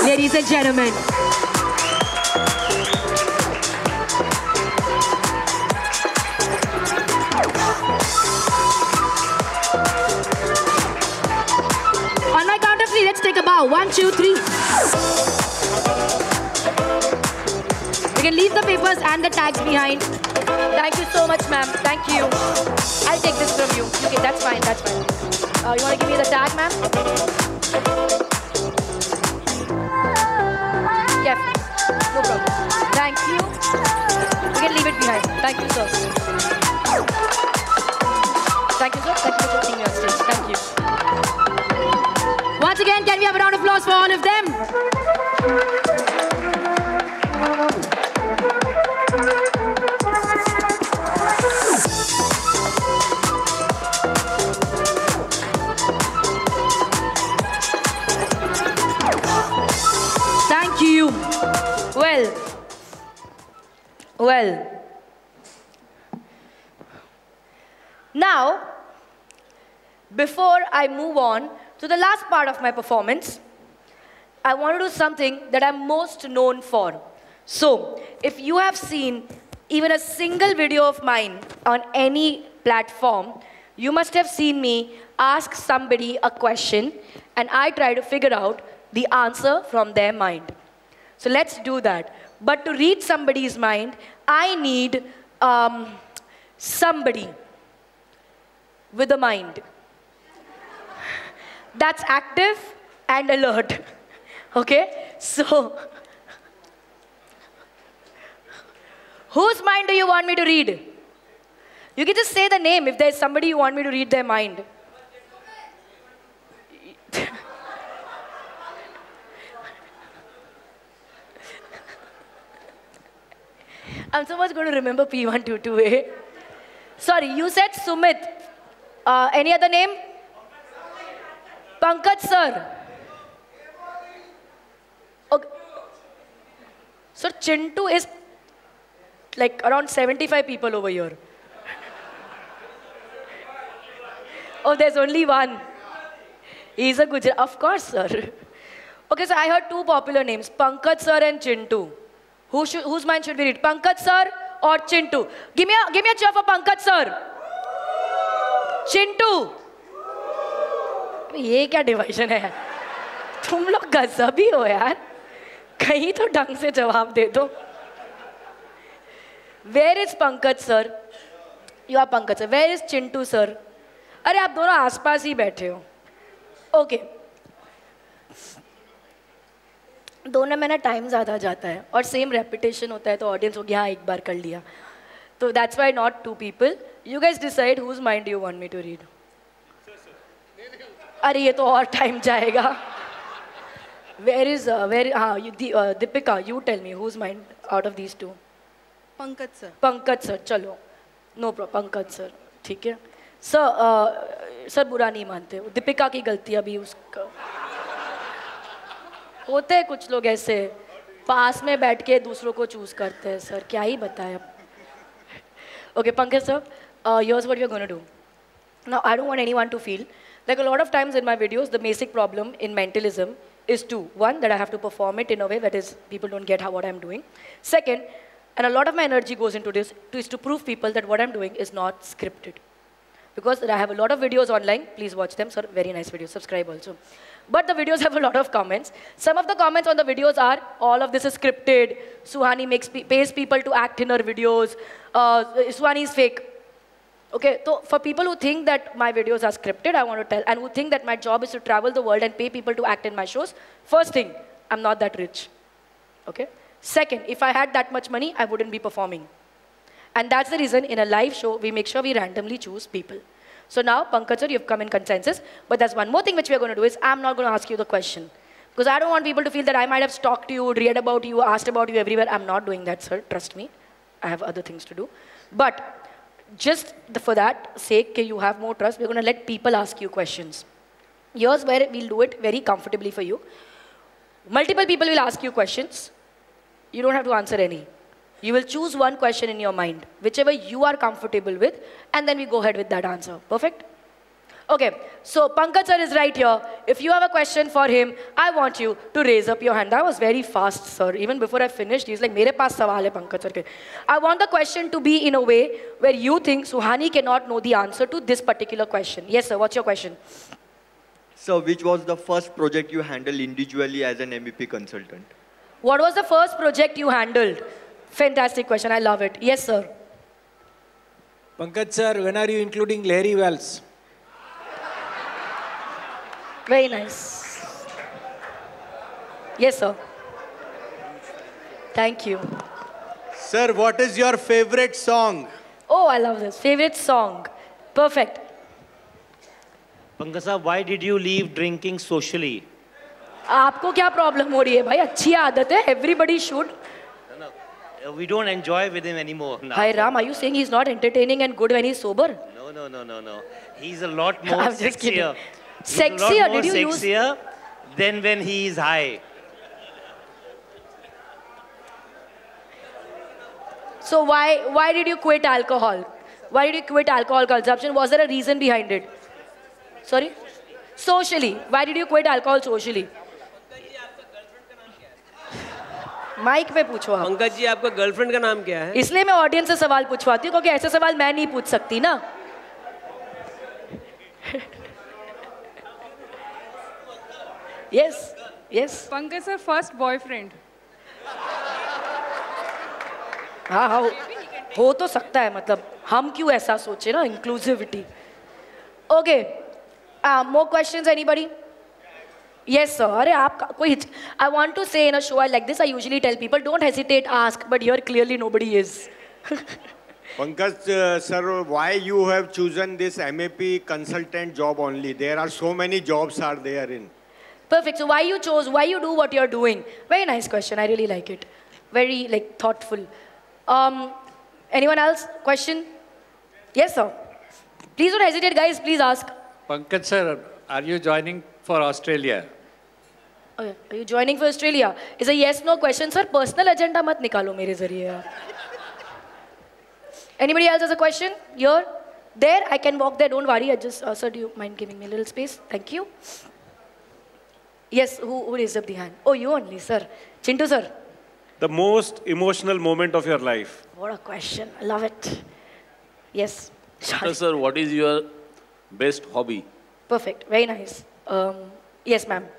B: ladies and gentlemen. On my count of 3, let's take a bow. 1, 2, 3. You can leave the papers and the tags behind. Thank you so much, ma'am. Thank you. I'll take this from you. Okay, that's fine, that's fine. You want to give me the tag, ma'am? Yeah, no problem. Thank you. You can leave it behind. Thank you, sir. Thank you, sir. Thank you for putting me on stage. Thank you. Once again, can we have a round of applause for all of them? Thank you. Well. Now, before I move on to the last part of my performance, I want to do something that I'm most known for. So, if you have seen even a single video of mine on any platform, you must have seen me ask somebody a question and I try to figure out the answer from their mind. So let's do that. But to read somebody's mind, I need somebody with a mind that's active and alert. Okay? So, whose mind do you want me to read? You can just say the name if there's somebody you want me to read their mind. I'm so much going to remember P122A. Sorry, you said Sumit. Any other name? Pankaj sir. Okay. So Chintu is like around 75 people over here. Oh, there's only one. He's a Gujarat. Of course, sir. Okay, so I heard two popular names, Pankaj sir and Chintu. Whose mind should we read? Pankaj sir or Chintu? Give me a cheer for Pankaj sir. Chintu. ये क्या division है? तुम लोग गजबी हो यार. कहीं तो ढंग से जवाब दे दो. Where is Pankaj sir? You are Pankaj sir. Where is Chintu sir? अरे आप दोनों आसपास ही बैठे हो. Okay. दोनों में ना टाइम ज़्यादा जाता है और सेम रेपिटेशन होता है तो ऑडियंस हो गया हाँ एक बार कर लिया. तो that's why not two people. You guys decide whose mind do you want me to read. अरे ये तो और टाइम जाएगा. Where is हाँ Deepika, you tell me whose mind out of these two.
H: Pankaj sir.
B: Pankaj sir, चलो. No problem, Pankaj sir. ठीक है. Sir बुरा नहीं मानते. दीपिका की गलती अभी उसका. होते हैं कुछ लोग ऐसे पास में बैठ के दूसरों को चूज करते हैं सर. क्या ही बताएं अब. Okay, Pankaj sir, here's what we're going to do. Now, I don't want anyone to feel like a lot of times in my videos, the basic problem in mentalism is two. One, that I have to perform it in a way that is people don't get what I'm doing. Second, and a lot of my energy goes into this, is to prove people that what I'm doing is not scripted. Because I have a lot of videos online, please watch them, sir, very nice videos, subscribe also. But the videos have a lot of comments. Some of the comments on the videos are, all of this is scripted, Suhani pays people to act in her videos, Suhani is fake. Okay, so for people who think that my videos are scripted, I want to tell, and who think that my job is to travel the world and pay people to act in my shows, first thing, I'm not that rich. Okay? Second, if I had that much money, I wouldn't be performing. And that's the reason in a live show, we make sure we randomly choose people. So now, Pankaj sir, you've come in consensus, but there's one more thing which we're going to do is, I'm not going to ask you the question. Because I don't want people to feel that I might have stalked you, read about you, asked about you everywhere. I'm not doing that, sir, trust me. I have other things to do. But just for that sake, you have more trust, we're going to let people ask you questions. Here's where we'll do it very comfortably for you. Multiple people will ask you questions. You don't have to answer any. You will choose one question in your mind, whichever you are comfortable with, and then we go ahead with that answer. Perfect? Okay, so Pankaj sir is right here. If you have a question for him, I want you to raise up your hand. That was very fast, sir. Even before I finished, he's like, "Mere paas sawal hai, Pankaj sir ke." I want the question to be in a way where you think Suhani cannot know the answer to this particular question. Yes, sir, what's your question?
K: So, which was the first project you handled individually as an MEP consultant?
B: What was the first project you handled? Fantastic question, I love it. Yes, sir.
L: Pankaj sir, when are you including Larry Wells?
B: Very nice. Yes, sir. Thank you.
M: Sir, what is your favorite song?
B: Oh, I love this. Favorite song. Perfect.
D: Pankaj, why did you leave drinking socially?
B: आपको क्या problem हो रही है भाई? अच्छी आदत है. Everybody should.
D: We don't enjoy with him anymore now.
B: Hi Ram, are you saying he's not entertaining and good when he's sober?
D: No. He's a lot more
B: I'm just kidding.
D: sexier.
B: Sexier? Did you use?
D: Sexier than when he is high.
B: So why did you quit alcohol? Why did you quit alcohol consumption? Was there a reason behind it? Sorry? Socially. Why did you quit alcohol socially? Mike पे पूछो आप।
N: पंकज जी आपका girlfriend का नाम क्या है?
B: इसलिए मैं ऑडियंस से सवाल पूछवाती हूँ क्योंकि ऐसे सवाल मैं नहीं पूछ सकती ना। Yes, yes.
O: Pankaj sir, first boyfriend.
B: हाँ, हो तो सकता है, मतलब हम क्यों ऐसा सोचे ना, inclusivity. Okay, more questions, anybody? Yes, sir. अरे आप कोई, I want to say in a show like this, I usually tell people, don't hesitate, ask, but here clearly nobody is.
M: Pankaj sir, why you have chosen this MEP consultant job only? There are so many jobs are there in.
B: Perfect. So why you do what you're doing? Very nice question. I really like it. Very thoughtful. Anyone else? Question? Yes, sir. Please don't hesitate, guys. Please ask.
L: Pankaj sir, are you joining for Australia?
B: Okay. Are you joining for Australia? It's a yes/no question, sir. Personal agenda mat nikalo mere zariye. Anybody else has a question? Here? There? I can walk there. Don't worry. I just, sir, do you mind giving me a little space? Thank you. Yes, who raised up the hand? Oh, you only, sir. Chintu, sir.
P: The most emotional moment of your life.
B: What a question. I love it. Yes.
J: Sir, what is your best hobby?
B: Perfect. Very nice. Yes, ma'am.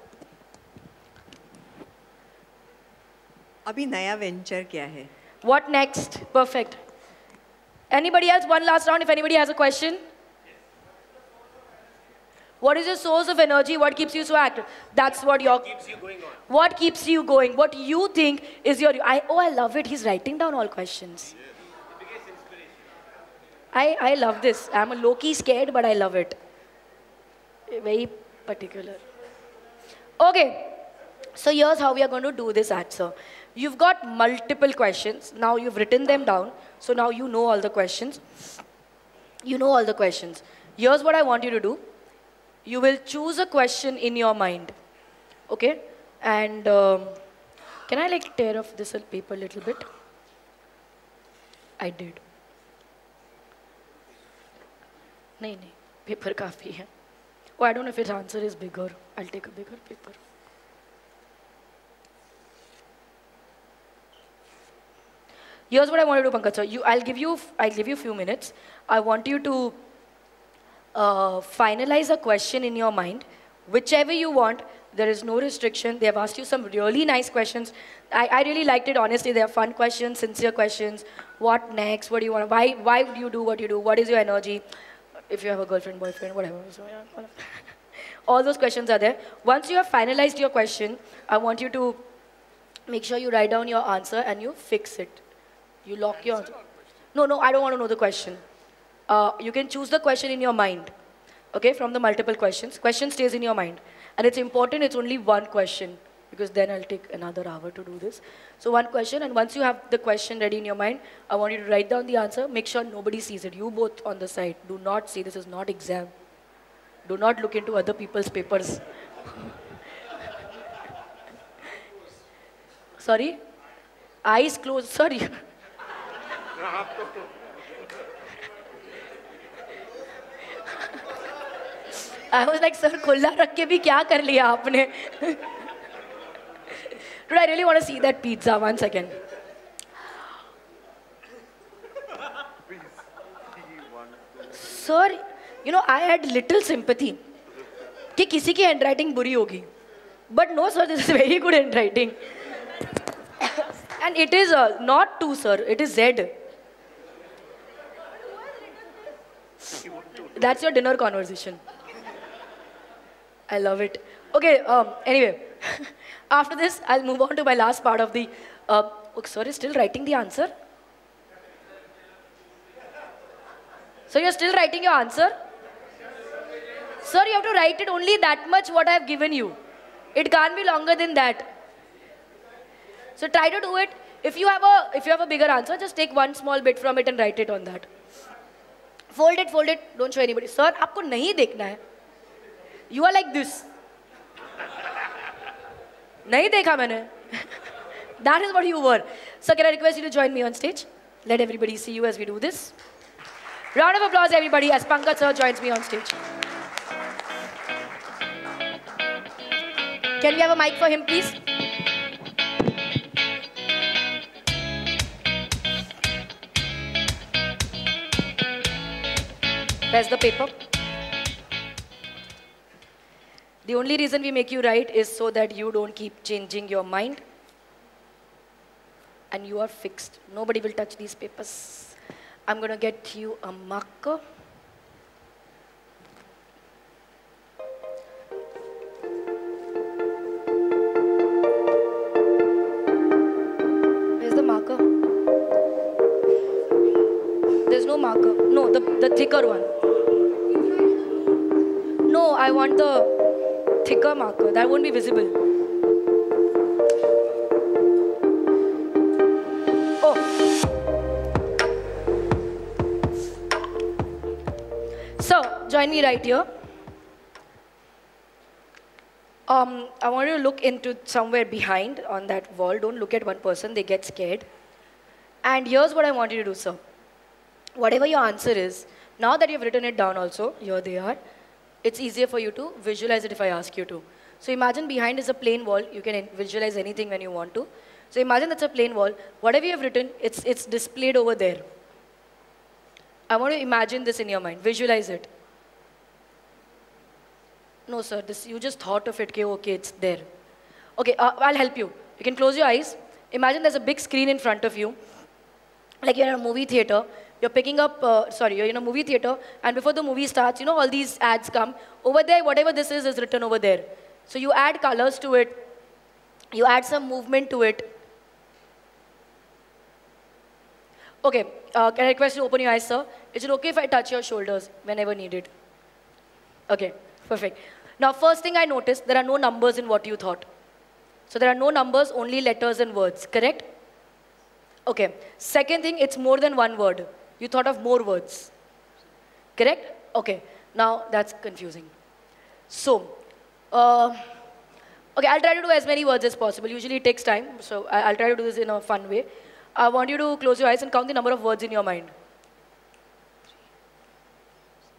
Q: अभी नया venture क्या है?
B: What next? Perfect. Anybody else? One last round if anybody has a question. What is your source of energy? What keeps you so active? That's what your... What keeps you going on? What keeps you going? What you think is your... I love it. He's writing down all questions. I love this. I'm a low-key scared, but I love it. Very particular. Okay. So here's how we are going to do this answer. You've got multiple questions. Now you've written them down. So now you know all the questions. You know all the questions. Here's what I want you to do. You will choose a question in your mind. Okay? And can I tear off this paper a little bit? I did. No. Paper काफी है. Oh, I don't know if its answer is bigger. I'll take a bigger paper. Here's what I want to do, Pankaj sir. I'll give you a few minutes. I want you to finalize a question in your mind, whichever you want. There is no restriction. They have asked you some really nice questions. I really liked it, honestly. They are fun questions, sincere questions. What next? What do you want? Why would you do what you do? What is your energy? If you have a girlfriend, boyfriend, whatever. So, yeah, all those questions are there. Once you have finalized your question, I want you to make sure you write down your answer and you fix it. You lock your answer. No, I don't want to know the question. You can choose the question in your mind, okay, from the multiple questions. Question stays in your mind. And it's important, it's only one question, because then I'll take another hour to do this. So one question, and once you have the question ready in your mind, I want you to write down the answer. Make sure nobody sees it. You both on the side, do not see, this is not exam. Do not look into other people's papers. Sorry? Eyes closed, sorry. I was like, sir, खुला रख के भी क्या कर लिया आपने? Dude, I really want to see that pizza. 1 second. Sir, you know, I had little sympathy कि किसी की handwriting बुरी होगी. But no, sir, this is very good handwriting. And it is not 2, sir. It is Z. That's your dinner conversation. I love it. Okay, anyway. After this, I'll move on to my last part of the... sir is still writing the answer? So you're still writing your answer? Sir, you have to write it only that much what I've given you. It can't be longer than that. So try to do it. If you have a bigger answer, just take one small bit from it and write it on that. Fold it, don't show anybody. Sir, आपको नहीं देखना है. You are like this. नहीं देखा मैंने. That is what you were. So can I request you to join me on stage? Let everybody see you as we do this. Round of applause, everybody, as Pankaj sir joins me on stage. Can we have a mic for him, please? Where's the paper? The only reason we make you write is so that you don't keep changing your mind. And you are fixed. Nobody will touch these papers. I'm going to get you a marker. Where's the marker? There's no marker. No, the thicker one. No, I want the thicker marker. That won't be visible. Oh. So, join me right here. I want you to look into somewhere behind on that wall. Don't look at one person. They get scared. And here's what I want you to do, sir. Whatever your answer is, now that you've written it down also, here they are, it's easier for you to visualize it if I ask you to. So imagine behind is a plain wall. You can visualize anything when you want to. So imagine that's a plain wall. Whatever you have written, it's displayed over there. I want to imagine this in your mind. Visualize it. No, sir, you just thought of it. Okay, it's there. Okay, I'll help you. You can close your eyes. Imagine there's a big screen in front of you. Like you're in a movie theater. You're picking up, you're in a movie theater, and before the movie starts, you know, all these ads come. Over there, whatever this is written over there. So you add colors to it. You add some movement to it. Okay, can I request you to open your eyes, sir? Is it okay if I touch your shoulders whenever needed? Okay, perfect. Now, first thing I noticed, there are no numbers in what you thought. So there are no numbers, only letters and words, correct? Okay. Second thing, it's more than one word. You thought of more words. Correct? Okay. Now, that's confusing. So, okay, I'll try to do as many words as possible. Usually it takes time, so I'll try to do this in a fun way. I want you to close your eyes and count the number of words in your mind.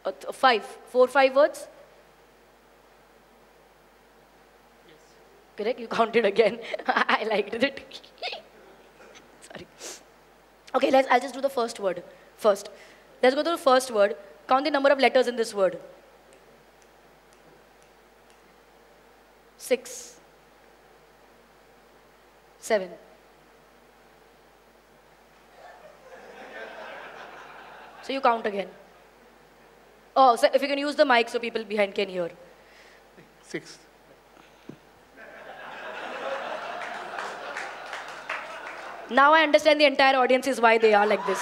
B: 4, 5 words? Correct? You counted again. I liked it. Sorry. Okay, I'll just do the first word first. Let's go to the first word. Count the number of letters in this word. 6, 7. So you count again. Oh, so if you can use the mic so people behind can hear.
O: 6.
B: Now I understand the entire audience is why they are like this.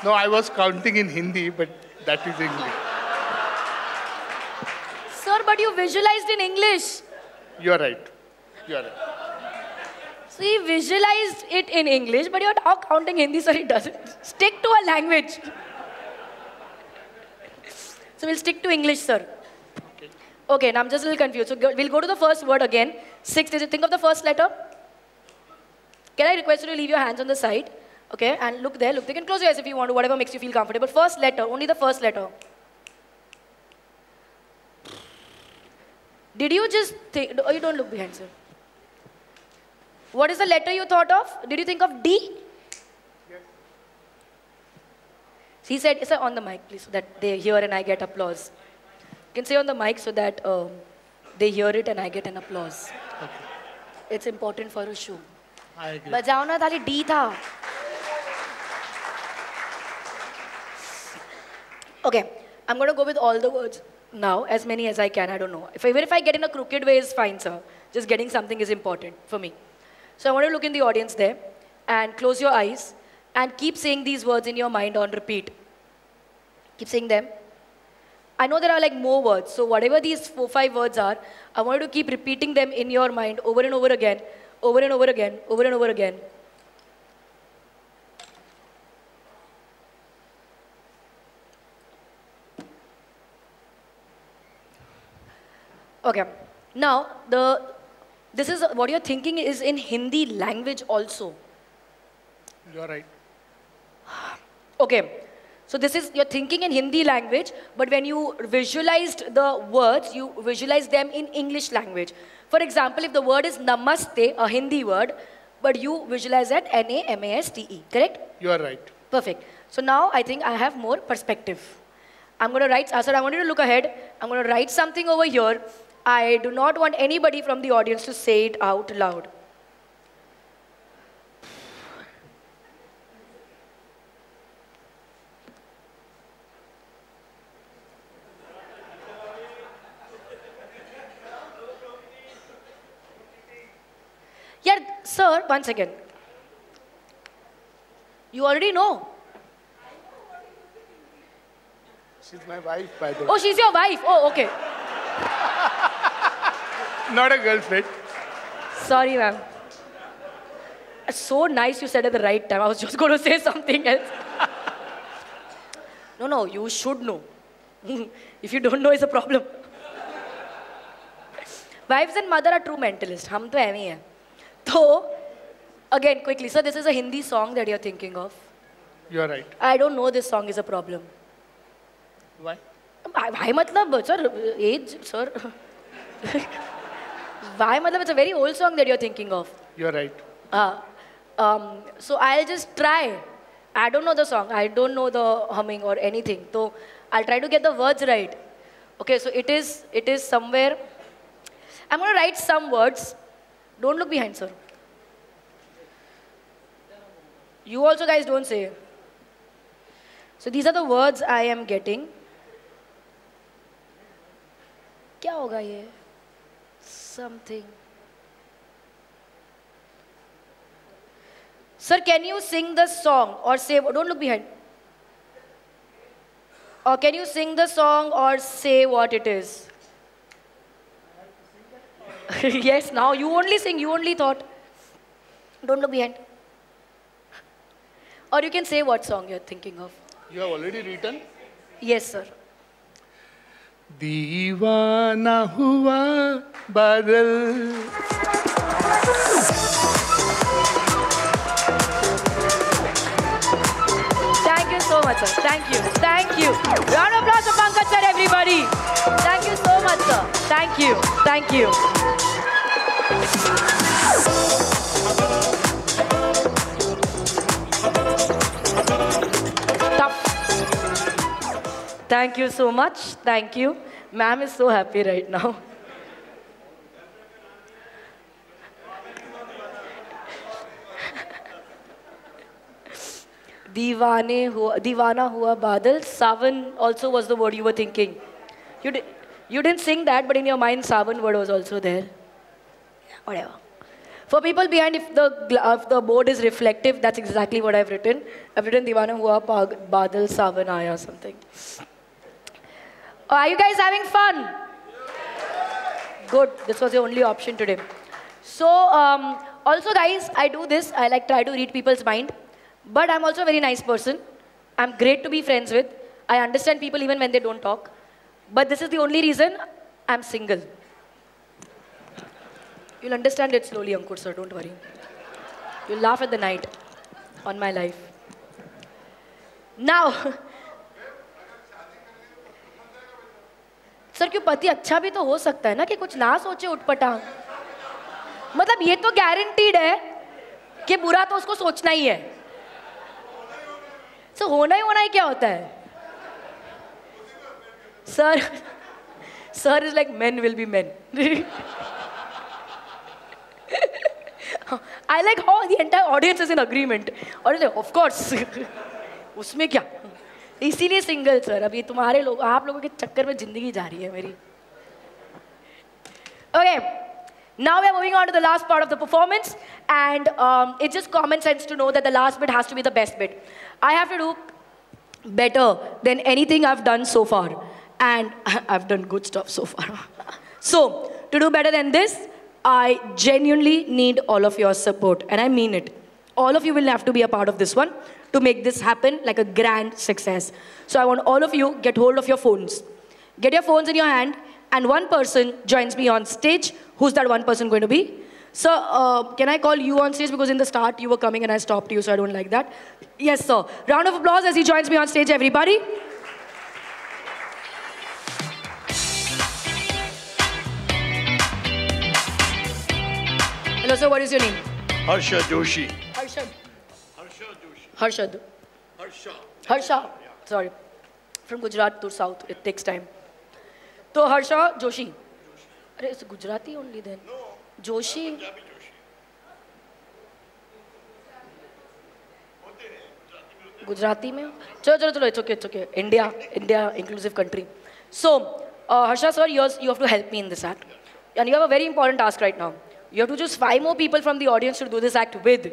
O: No, I was counting in Hindi, but that is English.
B: Sir, but you visualized in English.
O: You are right. You are right.
B: So he visualized it in English, but you're now counting Hindi, so he doesn't. Stick to a language. So we'll stick to English, sir. Okay, now I'm just a little confused. So we'll go to the first word again. 6 digits. Think of the first letter. Can I request you to leave your hands on the side? Okay, and look there. Look, you can close your eyes if you want to, whatever makes you feel comfortable. First letter, only the first letter. Did you just think, oh, you don't look behind, sir. What is the letter you thought of? Did you think of D? Yes. He said, sir, on the mic, please, so that they hear and I get applause. You can say on the mic so that they hear it and I get an applause. Okay. It's important for a show.
O: I agree.
B: बजाओ ना ताली D था. Okay, I'm going to go with all the words now, as many as I can, I don't know. Even if I get in a crooked way is fine, sir. Just getting something is important for me. So I want to look in the audience there and close your eyes and keep saying these words in your mind on repeat. Keep saying them. I know there are like more words, so whatever these 4, 5 words are, I want you to keep repeating them in your mind over and over again, over and over again, over and over again. Okay, now this is what you're thinking is in Hindi language also.
O: You're right.
B: Okay, so this is, you're thinking in Hindi language, but when you visualized the words, you visualize them in English language. For example, if the word is namaste, a Hindi word, but you visualize it N-A-M-A-S-T-E, correct?
O: You are right.
B: Perfect. So now I think I have more perspective. I'm going to write, sir, I want you to look ahead. I'm going to write something over here. I do not want anybody from the audience to say it out loud. Yeah, sir, one second. You already know.
O: She's my wife, by the way.
B: Oh, she's your wife. Oh, okay.
O: Not a girlfriend.
B: Sorry, ma'am. So nice you said at the right time. I was just going to say something else. No, you should know. If you don't know, it's a problem. Wives and mother are true mentalists. हम तो ऐਵੇਂ ही हैं. So, again, quickly, sir, this is a Hindi song that you're thinking of.
O: You're right.
B: I don't know this song is a problem.
O: Why?
B: Why matlab, sir, age, sir. Why matlab, it's a very old song that you're thinking of.
O: You're right.
B: So I'll just try. I don't know the song. I don't know the humming or anything. So I'll try to get the words right. Okay, so it is somewhere. I'm going to write some words. Don't look behind, sir. You also guys don't say. So these are the words I am getting. क्या होगा ये? Something. Sir, can you sing the song or say, don't look behind. Or can you sing the song or say what it is? Yes, now you only sing, you only thought. Don't look behind. Or you can say what song you're thinking of.
O: You have already written?
B: Yes, sir.
O: दीवाना हुआ बादल
B: Thank you so much, sir. Thank you. Thank you. Round of applause for Pankaj sir, everybody. Thank you so much, sir. Thank you. Thank you. Tough. Thank you so much. Thank you. Ma'am is so happy right now. Divana hua badal. Savan also was the word you were thinking. You didn't sing that, but in your mind, Savan word was also there. Whatever. For people behind, if the board is reflective, that's exactly what I've written. I've written Divana hua badal Savan aaya something. Are you guys having fun? Good. This was the only option today. So, also guys, I do this. I try to read people's mind. But I'm also a very nice person. I'm great to be friends with. I understand people even when they don't talk. But this is the only reason I'm single. You'll understand it slowly, Ankur sir, don't worry. You'll laugh at the night on my life. Now, sir क्यों पति अच्छा भी तो हो सकता है ना कि कुछ ना सोचे उठपटांग मतलब ये तो गारंटीड है कि बुरा तो उसको सोचना ही है सो होना ही क्या होता है sir is like men will be men. I like how the entire audience is in agreement. और of course उसमें क्या इसीलिए सिंगल सर अभी तुम्हारे लोग आप लोगों के चक्कर में जिंदगी जा रही है मेरी Okay, now we are moving on to the last part of the performance and it's just common sense to know that the last bit has to be the best bit. I have to do better than anything I've done so far and I've done good stuff so far. So, to do better than this, I genuinely need all of your support and I mean it. All of you will have to be a part of this one to make this happen like a grand success. So I want all of you get hold of your phones. Get your phones in your hand and one person joins me on stage. Who's that one person going to be? Sir, can I call you on stage because in the start you were coming and I stopped you so I don't like that. Yes sir. Round of applause as he joins me on stage everybody. Hello sir, what is your name?
R: Harsha Joshi.
B: Harshad.
R: Harsha Joshi.
B: Harshad.
R: Harsha.
B: Harsha. Sorry. From Gujarat to South, it takes time. So Harsha Joshi. Arey, it's Gujarati only then. No. Joshi. Gujarati mein? Chalo, it's okay. India, inclusive country. So, Harsha sir, you have to help me in this act. And you have a very important task right now. You have to choose 5 more people from the audience to do this act with.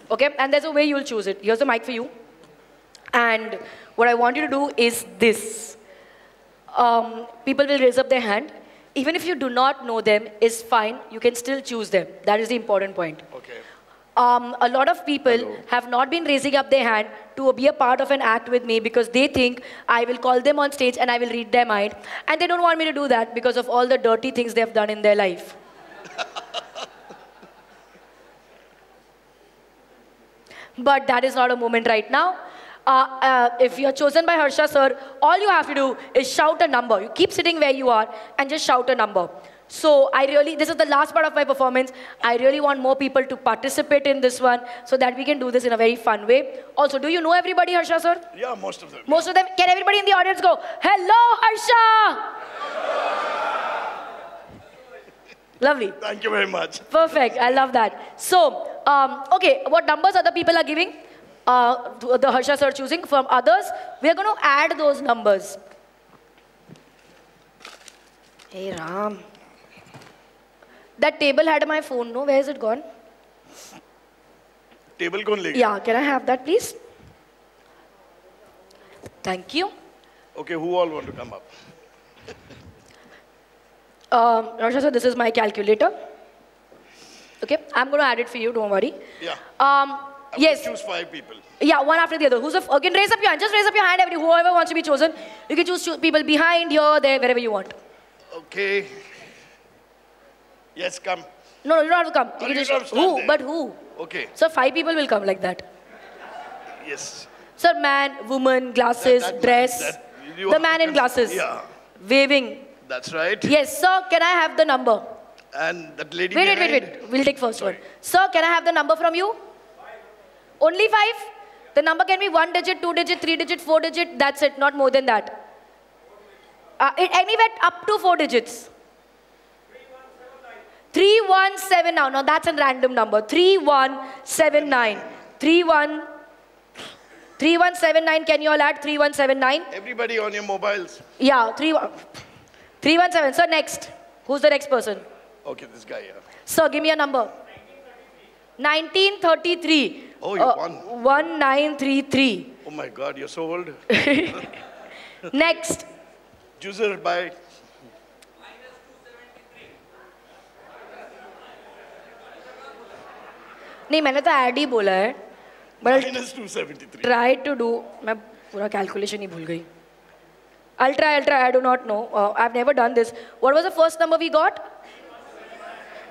B: Okay? And there's a way you'll choose it. Here's the mic for you. And what I want you to do is this. People will raise up their hand. Even if you do not know them, is fine. You can still choose them. That is the important point.
R: Okay.
B: A lot of people have not been raising up their hand to be a part of an act with me because they think I will call them on stage and I will read their mind. And they don't want me to do that because of all the dirty things they have done in their life. But that is not a moment right now. If you're chosen by Harsha sir, all you have to do is shout a number. You keep sitting where you are and just shout a number. So this is the last part of my performance. I really want more people to participate in this one so that we can do this in a very fun way. Also, do you know everybody, Harsha sir?
R: Yeah, most of them.
B: Most of them? Can everybody in the audience go, hello, Harsha? Lovely.
R: Thank you very much.
B: Perfect. I love that. So, okay, what numbers other people are giving? The Harsha sir choosing from others. We are going to add those numbers. Hey Ram. That table had my phone, no? Where is it gone?
R: Table gone lega.
B: Yeah, can I have that please? Thank you.
R: Okay, who all want to come up?
B: Harsha sir, this is my calculator. Okay, I'm going to add it for you, don't worry.
R: Yeah.
B: Yes.
R: Choose 5 people.
B: Yeah, one after the other. Can raise up your hand. Just raise up your hand. Whoever wants to be chosen. You can choose people behind, here, there, wherever you want.
R: Okay. Yes, come.
B: No, you don't have to come.
R: Oh,
B: You can
R: you
B: just,
R: don't stand
B: who?
R: there.
B: But who?
R: Okay.
B: So 5 people will come like that.
R: Yes.
B: Sir, man, woman, glasses, dress. The man in glasses.
R: Yeah.
B: Waving.
R: That's right.
B: Yes, sir, can I have the number?
R: And that lady
B: Wait.
R: behind.
B: We'll take first one. Sir, can I have the number from you? Only 5? The number can be 1 digit, 2 digit, 3 digit, 4 digit. That's it, not more than that. Anywhere up to 4 digits. 317 now. Now that's a random number. 3179. 3179. Can you all add 3179?
R: Everybody on your mobiles.
B: Yeah, 317. So next. Who's the next person?
R: Okay, this guy, yeah.
B: Sir, give me a number. 1933.
R: Oh, you won.
B: 1933.
R: Oh my God, you're so old.
B: Next.
R: Juicer by.
B: नहीं मैंने तो add ही बोला है. But
R: Minus 273.
B: Try to do. मैं पूरा calculation ही भूल गई. I'll try. I do not know. I've never done this. What was the first number we got?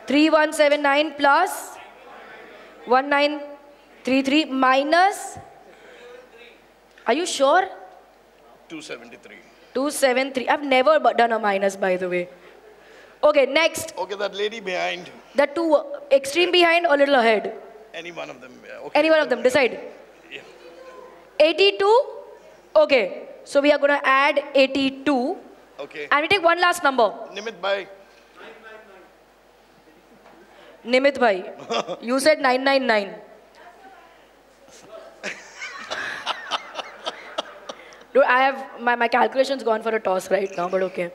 B: 3179 plus 1933 minus. Are you sure?
R: 273.
B: 273. I've never done a minus, by the way. Okay, next.
R: Okay, that lady behind.
B: The two extreme behind or little ahead?
R: Any one of them. Yeah, okay.
B: Any one of them. Decide.
R: Yeah.
B: 82. Okay. So we are going to add 82.
R: Okay.
B: And we take one last number.
R: Nimit bhai.
B: Nimit bhai. You said 999. Dude, I have my calculation's gone for a toss right now, but okay.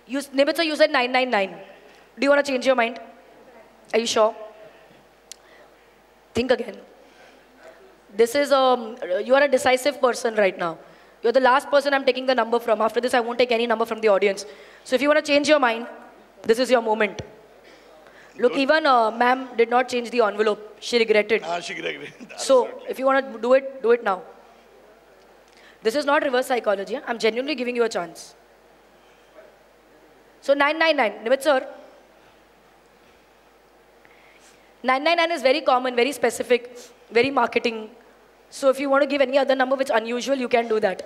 B: Nimit sir, you said 999. Do you want to change your mind? Are you sure? Think again. This is you are a decisive person right now. You're the last person I'm taking the number from. After this, I won't take any number from the audience. So if you want to change your mind, this is your moment. Look, even ma'am did not change the envelope. She regretted.
R: She regretted.
B: So if you want to do it now. This is not reverse psychology. I'm genuinely giving you a chance. So 999, Nimit sir. 999 is very common, very specific, very marketing. So if you want to give any other number which is unusual, you can do that.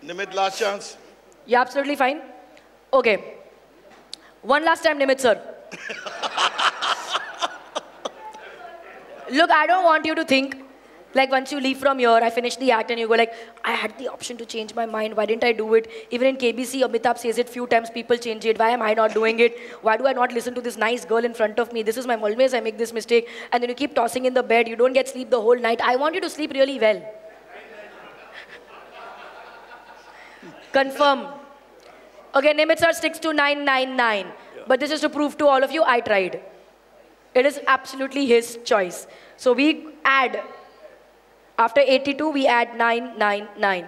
R: Nimit, last chance.
B: You're absolutely fine? Okay. One last time, Nimit sir. Look, I don't want you to think, like once you leave from here, I finish the act and you go like, I had the option to change my mind. Why didn't I do it? Even in KBC, Amitabh says it few times, people change it. Why am I not doing it? Why do I not listen to this nice girl in front of me? This is my always I make this mistake. And then you keep tossing in the bed. You don't get sleep the whole night. I want you to sleep really well. Confirm. Okay, Nimit sir sticks to 999. Yeah. But this is to prove to all of you, I tried. It is absolutely his choice. So we add. After 82, we add 999.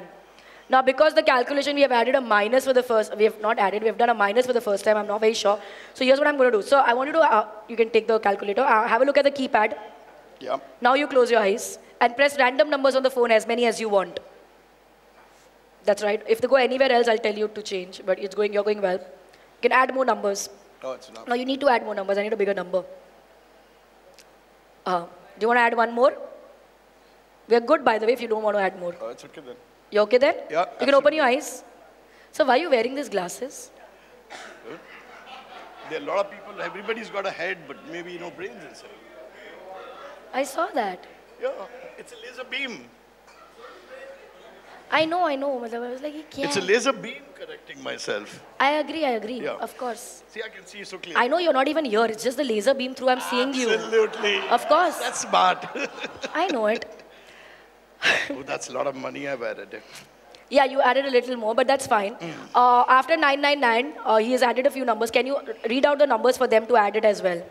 B: Now, because the calculation, we have added a minus for the first, we have not added, we have done a minus for the first time, I'm not very sure. So here's what I'm going to do. So I want you to, you can take the calculator, have a look at the keypad.
R: Yeah.
B: Now you close your eyes and press random numbers on the phone, as many as you want. That's right. If they go anywhere else, I'll tell you to change, but you're going well. You can add more numbers.
R: No, it's not.
B: No, you need to add more numbers. I need a bigger number. Do you want to add one more? We're good, by the way, if you don't want to add more.
R: Oh, it's okay then.
B: You okay then?
R: Yeah.
B: You can open your eyes. So why are you wearing these glasses?
R: Good. There are a lot of people, everybody's got a head, but maybe no brains inside.
B: I saw that.
R: Yeah, it's a laser beam.
B: I know. I was like,
R: It's a laser beam correcting myself.
B: I agree.
R: Yeah.
B: Of course.
R: See, I can see so clearly.
B: I know you're not even here. It's just the laser beam through I'm seeing you.
R: Absolutely.
B: Of course.
R: That's smart.
B: I know it.
R: Oh, that's a lot of money I've added.
B: Yeah, you added a little more, but that's fine. After 999, he has added a few numbers. Can you read out the numbers for them to add it as well?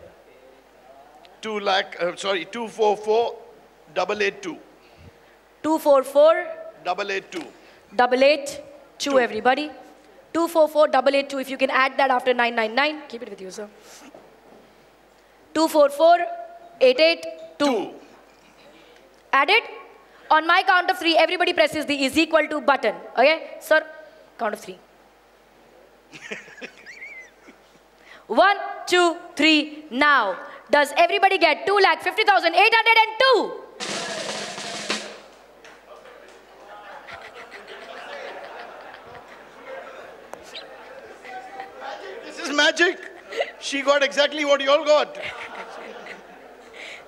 R: 244 882.
B: 244
R: 882.
B: 882, everybody. 244 882. If you can add that after 999, keep it with you, sir. 244 882. Added? On my count of 3, everybody presses the is equal to button. Okay? Sir, count of 3. 1, 2, 3, now. Does everybody get 2,50,802?
R: She got exactly what you all got.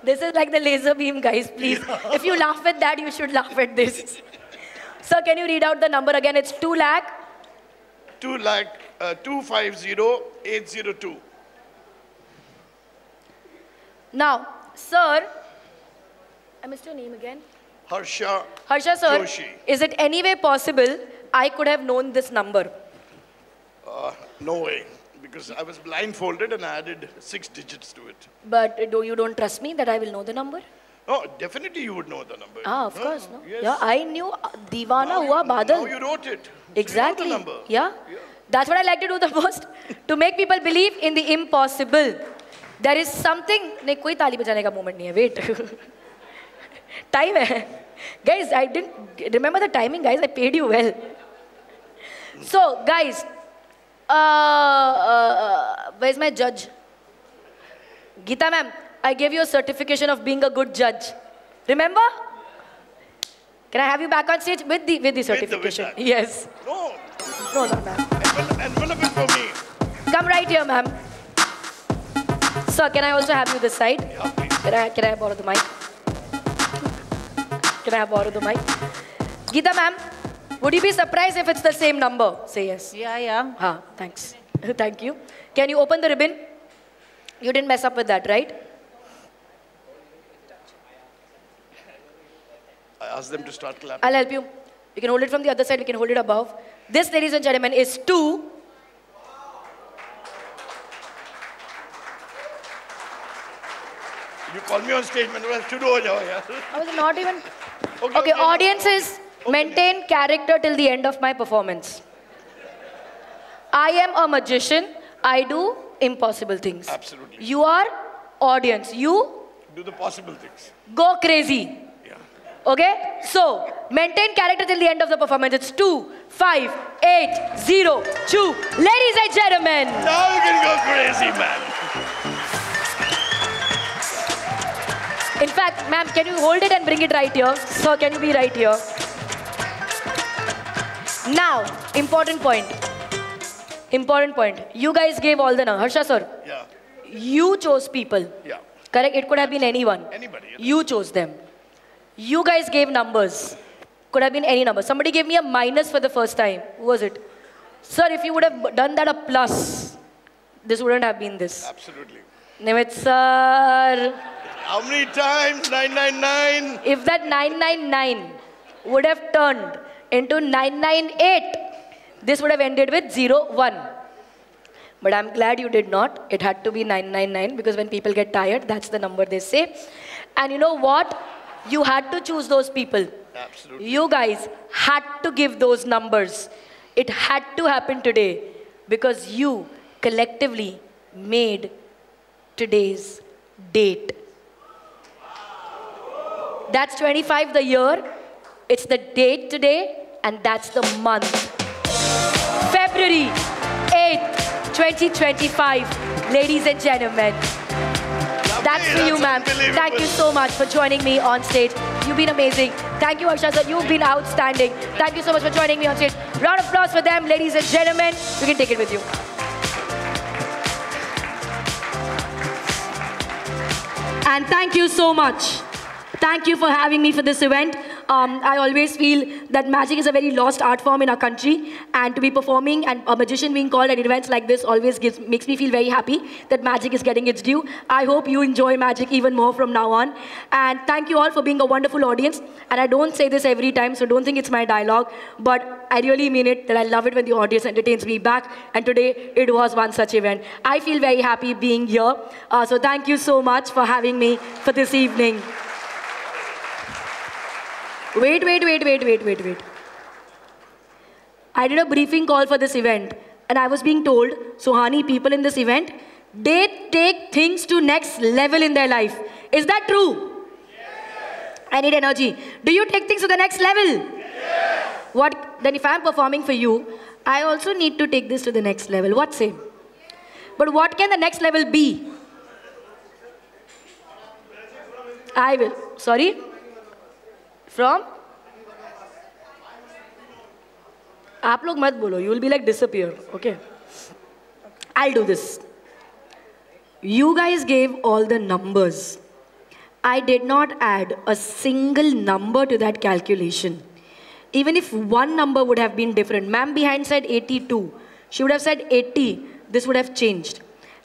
B: This is like the laser beam, guys, please. If you laugh at that, you should laugh at this. Sir, can you read out the number again? It's 2 lakh.
R: 2,50,802.
B: Now, sir, I missed your name again.
R: Harsha
B: Sir,
R: Joshi.
B: is it any way possible I could have known this number?
R: No way. Because I was blindfolded and I added 6 digits to it.
B: But you don't trust me that I will know the number?
R: No, definitely you would know the number.
B: Ah, of course. No?
R: Yes.
B: Yeah, I knew Divana Hua Badal.
R: Now you wrote it.
B: Exactly.
R: So you know the number.
B: Yeah. That's what I like to do the most. To make people believe in the impossible. There is something... नहीं, कोई ताली बजाने का moment नहीं है. Wait. Time है. Guys, I didn't... Remember the timing, guys. I paid you well. So, guys... where's my judge? Geeta ma'am, I gave you a certification of being a good judge. Remember? Can I have you back on stage with the certification?
R: With that.
B: Yes.
R: No.
B: No, ma'am.
R: Envelope it for me.
B: Come right here, ma'am. Sir, can I also have you this side?
R: Yeah, please.
B: Can I borrow the mic? Can I borrow the mic? Geeta ma'am, would you be surprised if it's the same number? Say yes.
I: Yeah.
B: Thanks. Thank you. Can you open the ribbon? You didn't mess up with that, right?
R: I asked them to start clapping.
B: I'll help you. You can hold it from the other side. We can hold it above. This, ladies and gentlemen, is 2.
R: You call me on stage, man. शुरू हो जाओ यार.
B: I was not even... Okay, audiences, maintain character till the end of my performance. I am a magician. I do impossible things.
R: Absolutely.
B: You are audience. You
R: Do the possible things.
B: go crazy. Okay? So, maintain character till the end of the performance. It's 2, 5, 8, 0, 2. Ladies and gentlemen.
R: Now you can go crazy, man.
B: In fact, ma'am, can you hold it and bring it right here? Sir, can you be right here? Now, important point. Important point. You guys gave all the numbers. Harsha, sir.
R: Yeah.
B: You chose people.
R: Yeah.
B: Correct? It could have been anyone.
R: Anybody.
B: You chose them. You guys gave numbers. Could have been any number. Somebody gave me a minus for the first time. Who was it? Sir, if you would have done that a plus, this wouldn't have been this.
R: Absolutely.
B: Nimit sir.
R: How many times? 999.
B: If that 999 would have turned into 998, this would have ended with 0, 1. But I'm glad you did not. It had to be 999 because when people get tired, that's the number they say. And you know what? You had to choose those people.
R: Absolutely.
B: You guys had to give those numbers. It had to happen today because you collectively made today's date. That's 25 the year. It's the date today, and that's the month. February 8th, 2025. Ladies and gentlemen. That's for you, ma'am. Thank you so much for joining me on stage. You've been amazing. Thank you, Harsha sir. You've been outstanding. Thank you so much for joining me on stage. Round of applause for them, ladies and gentlemen. You can take it with you. And thank you so much. Thank you for having me for this event. I always feel that magic is a very lost art form in our country, and to be performing and a magician being called at events like this always makes me feel very happy that magic is getting its due. I hope you enjoy magic even more from now on. And thank you all for being a wonderful audience. And I don't say this every time, so don't think it's my dialogue, but I really mean it, that I love it when the audience entertains me back, and today it was one such event. I feel very happy being here, so thank you so much for having me for this evening. Wait. I did a briefing call for this event, and I was being told, Suhani, people in this event, they take things to next level in their life. Is that true? Yes. I need energy. Do you take things to the next level? Yes. Then if I'm performing for you, I also need to take this to the next level. What say? But what can the next level be? I will. Sorry? From? आप लोग मत बोलो. You will be like disappear. Okay. I'll do this. You guys gave all the numbers. I did not add a single number to that calculation. Even if one number would have been different, ma'am behind said 82. She would have said 80. This would have changed.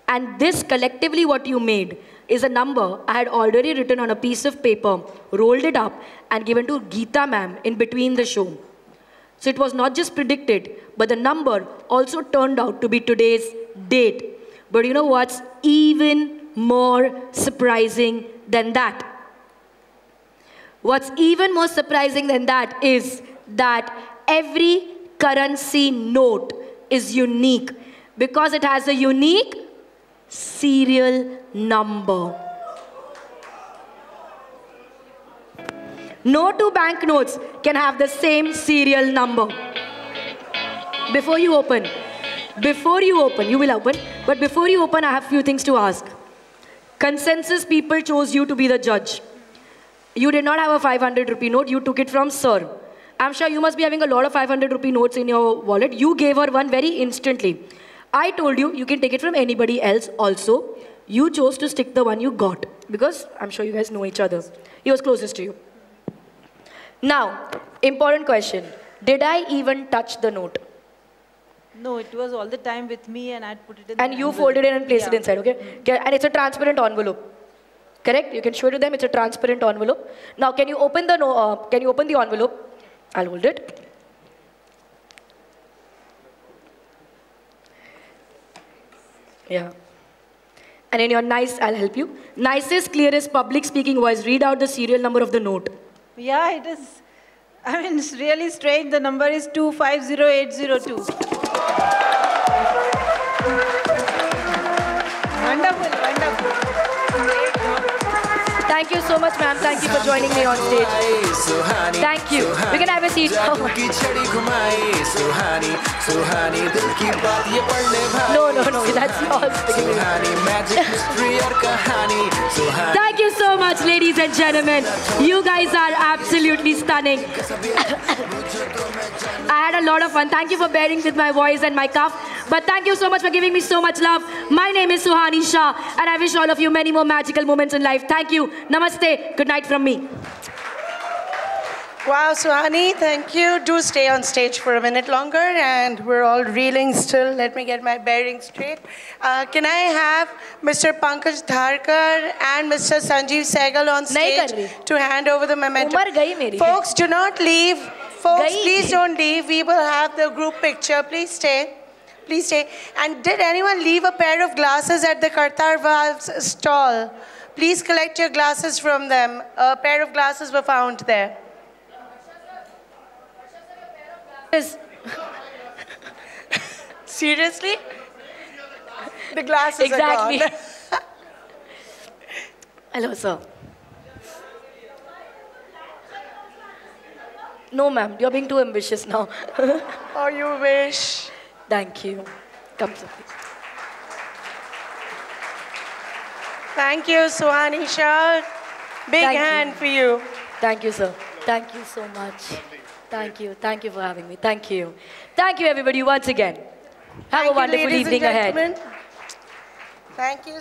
B: And this collectively what you made is a number I had already written on a piece of paper, rolled it up and given to Geeta ma'am in between the show. So it was not just predicted, but the number also turned out to be today's date. But you know what's even more surprising than that? What's even more surprising than that is that every currency note is unique because it has a unique serial number. No two banknotes can have the same serial number. Before you open, you will open, but before you open, I have few things to ask. Consensus people chose you to be the judge. You did not have a 500 rupee note, you took it from Sir. I'm sure you must be having a lot of 500 rupee notes in your wallet. You gave her one very instantly. I told you, you can take it from anybody else also. You chose to stick the one you got because I'm sure you guys know each other. He was closest to you. Now, important question. Did I even touch the note?
I: No, it was all the time with me and I'd put it in
B: and you folded it and placed it inside, okay? And it's a transparent envelope. Correct? You can show it to them, it's a transparent envelope. Now, can you open the envelope? I'll hold it. Yeah. And in your I'll help you. Nicest, clearest public speaking voice, read out the serial number of the note.
I: Yeah, it is. I mean, it's really strange. The number is 250802. Wonderful, wonderful.
B: Thank you so much, ma'am. Thank you for joining me on stage. Thank you. You can have a seat. Oh no, that's yours. Thank you so much, ladies and gentlemen. You guys are absolutely stunning. I had a lot of fun. Thank you for bearing with my voice and my cough. But thank you so much for giving me so much love. My name is Suhani Shah, and I wish all of you many more magical moments in life. Thank you. Namaste. Good night from me.
A: Wow, Suhani, thank you. Do stay on stage for a minute longer, and we're all reeling still. Let me get my bearings straight. Can I have Mr. Pankaj Dharkar and Mr. Sanjeev Sehgal on stage to hand over the memento? Folks, do not leave. Folks, please don't leave. We will have the group picture. Please stay. Please stay. And did anyone leave a pair of glasses at the Kartar Valves stall? Please collect your glasses from them. A pair of glasses were found there. Seriously? The glasses are gone.
B: Hello, sir. No, ma'am. You're being too ambitious now.
A: Oh, you wish.
B: Thank you. Come, sir, please.
A: Thank you, Suhani Shah. Big hand for you.
B: Thank you, sir. Thank you so much. Thank you. Thank you for having me. Thank you. Thank you, everybody, once again. Have a wonderful evening ahead.
A: Thank you.